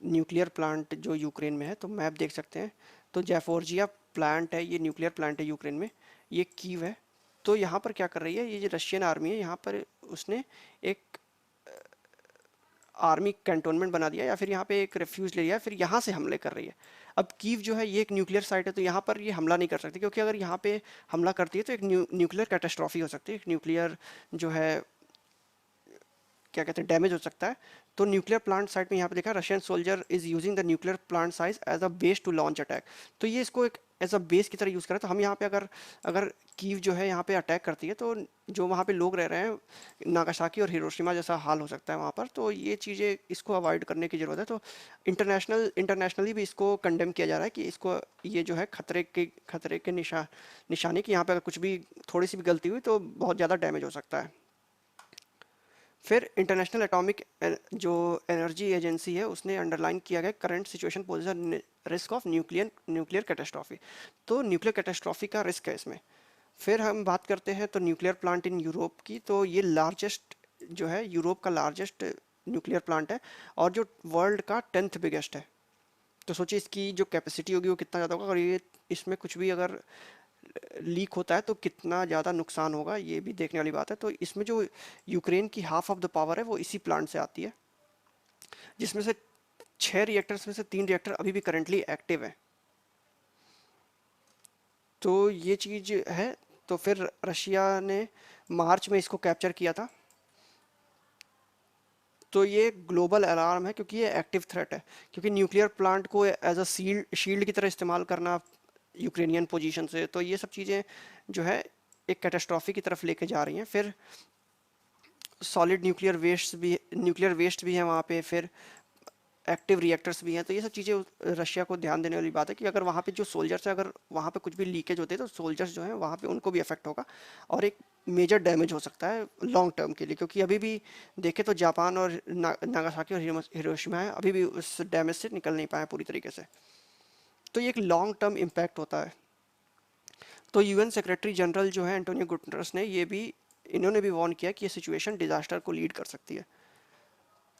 न्यूक्लियर प्लांट जो यूक्रेन में है, तो मैप देख सकते हैं। तो जैफोर्जिया प्लांट है, ये न्यूक्लियर प्लांट है यूक्रेन में, ये कीव है। तो यहाँ पर क्या कर रही है, ये जो रशियन आर्मी है, यहाँ पर उसने एक आर्मी कैंटोनमेंट बना दिया या फिर यहाँ पे एक रेफ्यूज ले लिया, फिर यहाँ से हमले कर रही है। अब कीव जो है ये एक न्यूक्लियर साइट है, तो यहाँ पर ये हमला नहीं कर सकती, क्योंकि अगर यहाँ पे हमला करती है तो एक न्यूक्लियर कैटास्ट्रॉफी हो सकती है, एक न्यूक्लियर जो है क्या कहते हैं डैमेज हो सकता है। तो न्यूक्लियर प्लांट साइट में यहाँ पे देखा, Russian soldier is using the nuclear plant size as a base to launch attack. तो ये इसको एक एज अ बेस की तरह यूज़ करें। तो हम यहाँ पे अगर अगर कीव जो है यहाँ पे अटैक करती है, तो जो वहाँ पे लोग रह रहे हैं, नागासाकी और हिरोशिमा जैसा हाल हो सकता है वहाँ पर। तो ये चीज़ें इसको अवॉइड करने की ज़रूरत है। तो इंटरनेशनली भी इसको कंडेम किया जा रहा है कि इसको ये जो है खतरे के निशानी, कि यहाँ पे अगर कुछ भी थोड़ी सी भी गलती हुई तो बहुत ज़्यादा डैमेज हो सकता है। फिर इंटरनेशनल एटॉमिक जो एनर्जी एजेंसी है उसने अंडरलाइन किया गया current situation poses risk of nuclear catastrophe. तो न्यूक्लियर कैटास्ट्रॉफी का रिस्क है इसमें। फिर हम बात करते हैं तो न्यूक्लियर प्लांट इन यूरोप की, तो ये लार्जेस्ट जो है यूरोप का लार्जेस्ट न्यूक्लियर प्लांट है और जो वर्ल्ड का 10th बिगेस्ट है। तो सोचिए इसकी जो कैपेसिटी होगी वो कितना ज़्यादा होगा, और ये इसमें कुछ भी अगर लीक होता है तो कितना ज़्यादा नुकसान होगा, ये भी देखने वाली बात है। तो इसमें जो यूक्रेन की हाफ ऑफ द पावर है वो इसी प्लांट से आती है, जिसमें से 6 रिएक्टर्स में से 3 रिएक्टर अभी भी करेंटली एक्टिव है। तो ये चीज़ है। तो फिर रशिया ने मार्च में इसको कैप्चर किया था। तो ये ग्लोबल अलार्म है, क्योंकि ये एक्टिव थ्रेट है, क्योंकि न्यूक्लियर प्लांट को एज अ शील्ड की तरह इस्तेमाल करना यूक्रेनियन पोजीशन से। तो ये सब चीज़ें जो है एक कैटास्ट्रॉफी की तरफ लेके जा रही हैं। फिर सॉलिड न्यूक्लियर वेस्ट भी है वहाँ पे, फिर एक्टिव रिएक्टर्स भी हैं। तो ये सब चीज़ें रशिया को ध्यान देने वाली बात है कि अगर वहाँ पे जो सोल्जर्स है, अगर वहाँ पे कुछ भी लीकेज होते हैं तो सोल्जर्स जो हैं वहाँ पे उनको भी इफेक्ट होगा और एक मेजर डैमेज हो सकता है लॉन्ग टर्म के लिए। क्योंकि अभी भी देखें तो जापान और नागासाकी और हिरोशिमा है, अभी भी उस डैमेज से निकल नहीं पाए पूरी तरीके से। तो ये एक लॉन्ग टर्म इम्पैक्ट होता है। तो यूएन सेक्रेटरी जनरल जो है एंटोनियो गुटरस ने ये भी इन्होंने भी वार्न किया कि ये सिचुएशन डिजास्टर को लीड कर सकती है।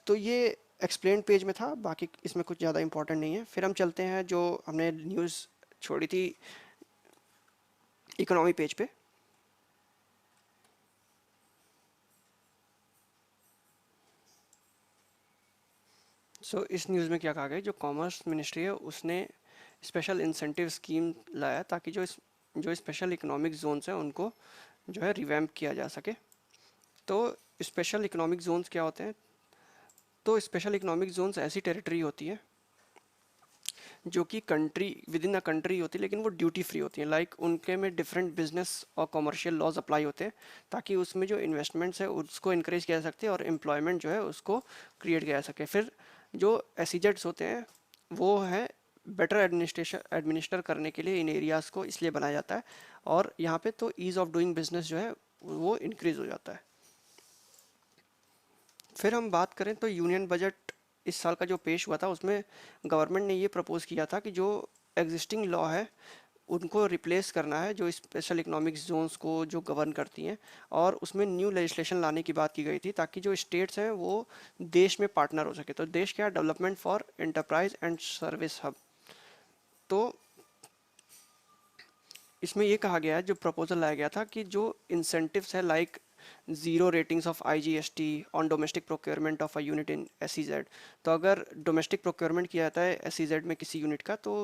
तो ये एक्सप्लेन पेज में था, बाकी इसमें कुछ ज़्यादा इंपॉर्टेंट नहीं है। फिर हम चलते हैं जो हमने न्यूज़ छोड़ी थी इकोनॉमी पेज पे। इस न्यूज़ में क्या कहा गया, जो कॉमर्स मिनिस्ट्री है उसने स्पेशल इंसेंटिव स्कीम लाया ताकि जो स्पेशल इकोनॉमिक जोन्स हैं उनको जो है रिवैम्प किया जा सके। तो स्पेशल इकोनॉमिक जोन्स क्या होते हैं? तो स्पेशल इकोनॉमिक जोन्स ऐसी टेरिटरी होती है जो कि country with in a country होती है, लेकिन वो ड्यूटी फ्री होती हैं। लाइक उनके में डिफरेंट बिजनेस और कमर्शियल लॉज अप्लाई होते हैं ताकि उसमें जो इन्वेस्टमेंट्स है उसको इनक्रेज किया जा सकते हैं और एम्प्लॉयमेंट जो है उसको क्रिएट किया जा सके। फिर जो एसईजेड्स होते हैं वो है बेटर एडमिनिस्टर करने के लिए इन एरियाज़ को इसलिए बनाया जाता है, और यहाँ पे तो ईज़ ऑफ डूइंग बिजनेस जो है वो इंक्रीज हो जाता है। फिर हम बात करें तो यूनियन बजट इस साल का जो पेश हुआ था उसमें गवर्नमेंट ने ये प्रपोज किया था कि जो एग्जिस्टिंग लॉ है उनको रिप्लेस करना है, जो स्पेशल इकोनॉमिक जोन्स को जो गवर्न करती हैं, और उसमें न्यू लेजिस्लेशन लाने की बात की गई थी ताकि जो स्टेट्स हैं वो देश में पार्टनर हो सके। तो देश क्या, development for enterprise and service hub. तो इसमें ये कहा गया है, जो प्रपोजल लाया गया था कि जो इंसेंटिव्स है like zero ratings of IGST on domestic procurement of a unit in SEZ. तो अगर डोमेस्टिक प्रोक्योरमेंट किया जाता है एसईजेड में किसी यूनिट का तो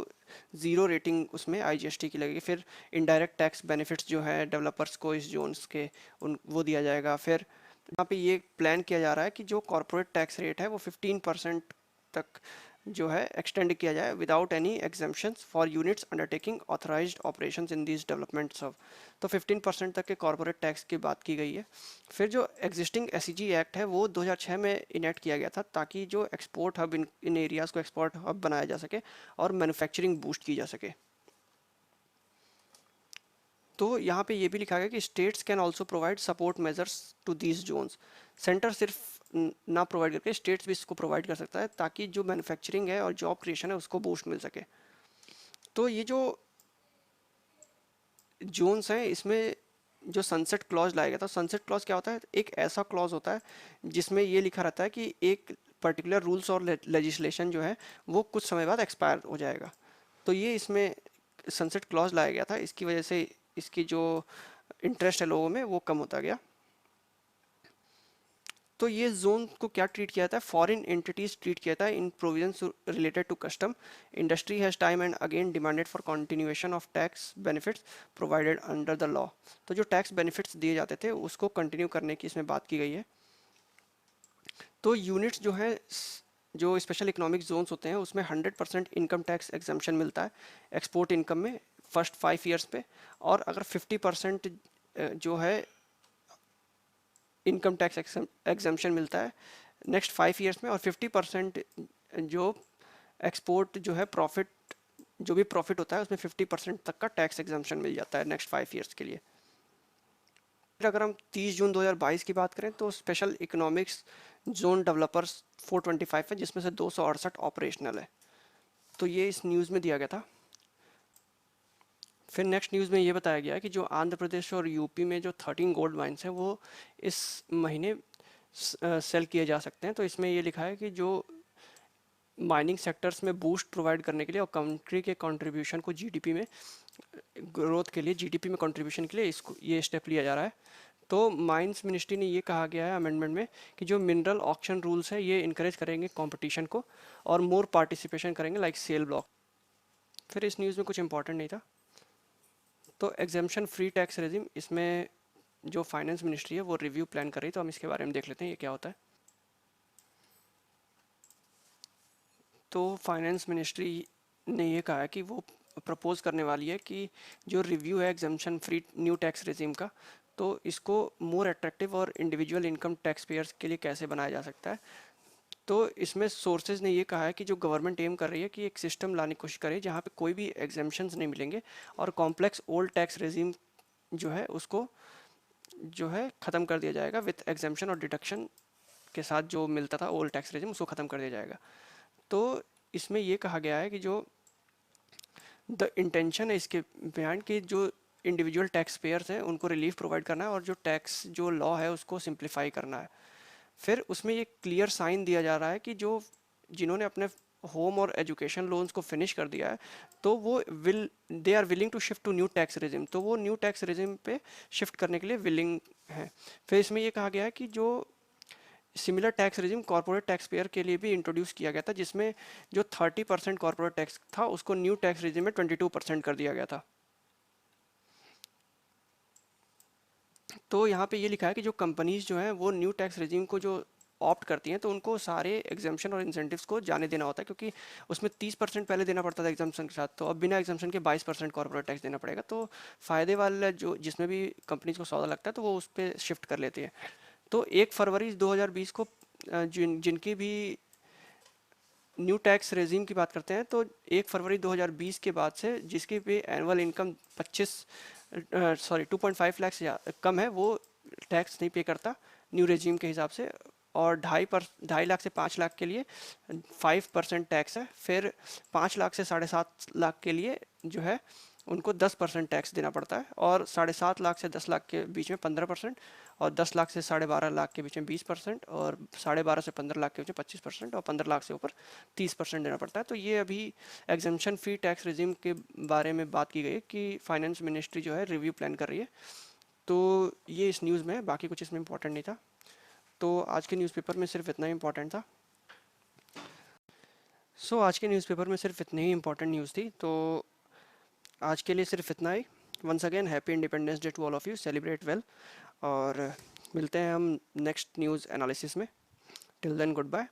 जीरो रेटिंग उसमें आईजीएसटी की लगेगी। फिर इनडायरेक्ट टैक्स बेनिफिट्स जो है डेवलपर्स को इस जोन्स के उन वो दिया जाएगा। फिर यहाँ पे ये प्लान किया जा रहा है कि जो कॉरपोरेट टैक्स रेट है वो 15% तक जो है एक्सटेंड किया जाए without any exemptions for units undertaking authorised operations in these developments of. तो 15% तक के कॉरपोरेट टैक्स की बात की गई है। फिर जो एग्जिस्टिंग एसईजी एक्ट है वो 2006 में इनेक्ट किया गया था ताकि जो एक्सपोर्ट हब इन एरियाज़ को एक्सपोर्ट हब बनाया जा सके और मैन्युफैक्चरिंग बूस्ट की जा सके। तो यहाँ पे ये भी लिखा गया कि states can also provide support measures to these zones. Centre सिर्फ ना प्रोवाइड करके स्टेट्स भी इसको प्रोवाइड कर सकता है ताकि जो मैन्युफैक्चरिंग है और जॉब क्रिएशन है उसको बूस्ट मिल सके। तो ये जो जोन्स हैं इसमें जो सनसेट क्लॉज लाया गया था, सनसेट क्लॉज क्या होता है, एक ऐसा क्लॉज होता है जिसमें ये लिखा रहता है कि एक पर्टिकुलर रूल्स और लेजिस्लेशन जो है वो कुछ समय बाद एक्सपायर हो जाएगा। तो ये इसमें सनसेट क्लॉज लाया गया था, इसकी वजह से इसकी जो इंटरेस्ट है लोगों में वो कम होता गया। तो ये जोन को क्या ट्रीट किया था, फॉरेन एंटिटीज ट्रीट किया था in provisions related to custom. Industry has time and again demanded for continuation of tax benefits provided under the law. तो जो टैक्स बेनिफिट्स दिए जाते थे उसको कंटिन्यू करने की इसमें बात की गई है। तो यूनिट्स जो है जो स्पेशल इकोनॉमिक जोन्स होते हैं उसमें 100% इनकम टैक्स एग्जम्पशन मिलता है एक्सपोर्ट इनकम में फर्स्ट 5 ईयर्स पे, और अगर 50% जो है इनकम टैक्स एग्जम्पशन मिलता है नेक्स्ट 5 ईयर्स में, और 50% जो एक्सपोर्ट जो है प्रॉफिट जो भी प्रॉफिट होता है उसमें 50% तक का टैक्स एग्जम्पशन मिल जाता है नेक्स्ट 5 ईयर्स के लिए। फिर अगर हम 30 जून 2022 की बात करें तो स्पेशल इकोनॉमिक्स जोन डेवलपर्स 425 है जिसमें से 268 ऑपरेशनल है। तो ये इस न्यूज़ में दिया गया था। फिर नेक्स्ट न्यूज़ में ये बताया गया कि जो आंध्र प्रदेश और यूपी में जो 13 गोल्ड माइंस हैं वो इस महीने सेल किए जा सकते हैं। तो इसमें ये लिखा है कि जो माइनिंग सेक्टर्स में बूस्ट प्रोवाइड करने के लिए और कंट्री के कंट्रीब्यूशन को जीडीपी में ग्रोथ के लिए जीडीपी में कंट्रीब्यूशन के लिए इसको ये स्टेप लिया जा रहा है। तो माइंस मिनिस्ट्री ने ये कहा गया है अमेंडमेंट में कि जो मिनरल ऑक्शन रूल्स है ये इनकरेज करेंगे कंपटीशन को और मोर पार्टिसिपेशन करेंगे लाइक सेल ब्लॉक। फिर इस न्यूज़ में कुछ इंपॉर्टेंट नहीं था। तो एग्जाम्पशन फ्री टैक्स रेजिम, इसमें जो फाइनेंस मिनिस्ट्री है वो रिव्यू प्लान कर रही है, तो हम इसके बारे में देख लेते हैं ये क्या होता है। तो फाइनेंस मिनिस्ट्री ने ये कहा है कि वो प्रपोज करने वाली है कि जो रिव्यू है exemption free new tax regime का, तो इसको मोर अट्रैक्टिव और इंडिविजुअल इनकम टैक्स पेयर्स के लिए कैसे बनाया जा सकता है। तो इसमें सोर्सेज ने ये कहा है कि जो गवर्नमेंट एम कर रही है कि एक सिस्टम लाने की कोशिश करे जहाँ पे कोई भी एग्जाम्पशंस नहीं मिलेंगे और कॉम्प्लेक्स ओल्ड टैक्स रेजिम जो है उसको जो है ख़त्म कर दिया जाएगा विथ एग्जाम्पशन और डिडक्शन के साथ जो मिलता था ओल्ड टैक्स रेजिम उसको ख़त्म कर दिया जाएगा। तो इसमें ये कहा गया है कि जो द इंटेंशन है इसके बिहाइंड कि जो इंडिविजुअल टैक्स पेयर्स हैं उनको रिलीफ प्रोवाइड करना है और जो टैक्स जो लॉ है उसको सिंप्लीफाई करना है। फिर उसमें ये क्लियर साइन दिया जा रहा है कि जो जिन्होंने अपने होम और एजुकेशन लोन्स को फिनिश कर दिया है तो वो they are willing to shift to new tax regime, तो वो न्यू टैक्स रेजिम पे शिफ्ट करने के लिए विलिंग है। फिर इसमें ये कहा गया है कि जो similar tax regime corporate tax payer के लिए भी इंट्रोड्यूस किया गया था, जिसमें जो 30% कॉर्पोरेट टैक्स था उसको न्यू टैक्स रेजिम में 22% कर दिया गया था। तो यहाँ पे ये लिखा है कि जो कंपनीज जो हैं वो न्यू टैक्स रेजिम को जो ऑप्ट करती हैं तो उनको सारे एग्जाम्पशन और इंसेंटिव्स को जाने देना होता है, क्योंकि उसमें 30% पहले देना पड़ता था एग्जाम्पशन के साथ, तो अब बिना एग्जाम्पशन के 22% कॉर्पोरेट टैक्स देना पड़ेगा। तो फ़ायदे वाला जो जिसमें भी कंपनीज को सौदा लगता है तो वो उस पर शिफ्ट कर लेती है। तो 1 फरवरी 2020 को जिनकी भी न्यू टैक्स रेजिम की बात करते हैं तो 1 फरवरी 2020 के बाद से जिसकी भी एनुअल इनकम 2.5 लाख से कम है वो टैक्स नहीं पे करता न्यू रेजिम के हिसाब से। और 2.5 लाख से 5 लाख के लिए 5% टैक्स है। फिर 5 लाख से 7.5 लाख के लिए जो है उनको 10% टैक्स देना पड़ता है, और 7.5 लाख से 10 लाख के बीच में 15%, और 10 लाख से 12.5 लाख के बीच में 20%, और 12.5 से 15 लाख के बीच में 25%, और 15 लाख से ऊपर 30% देना पड़ता है। तो ये अभी एग्जाम्पशन फ्री टैक्स रेजिम के बारे में बात की गई है कि फाइनेंस मिनिस्ट्री जो है रिव्यू प्लान कर रही है। तो ये इस न्यूज़ में, बाकी कुछ इसमें इंपॉर्टेंट नहीं था। तो आज के न्यूज़पेपर में सिर्फ इतना ही इंपॉर्टेंट था। आज के न्यूज़पेपर में सिर्फ इतनी ही इंपॉर्टेंट न्यूज़ थी। तो आज के लिए सिर्फ इतना ही। Once again happy independence day to all of you, celebrate well, और मिलते हैं हम नेक्स्ट न्यूज़ एनालिसिस में। Till then good bye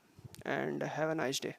and have a nice day.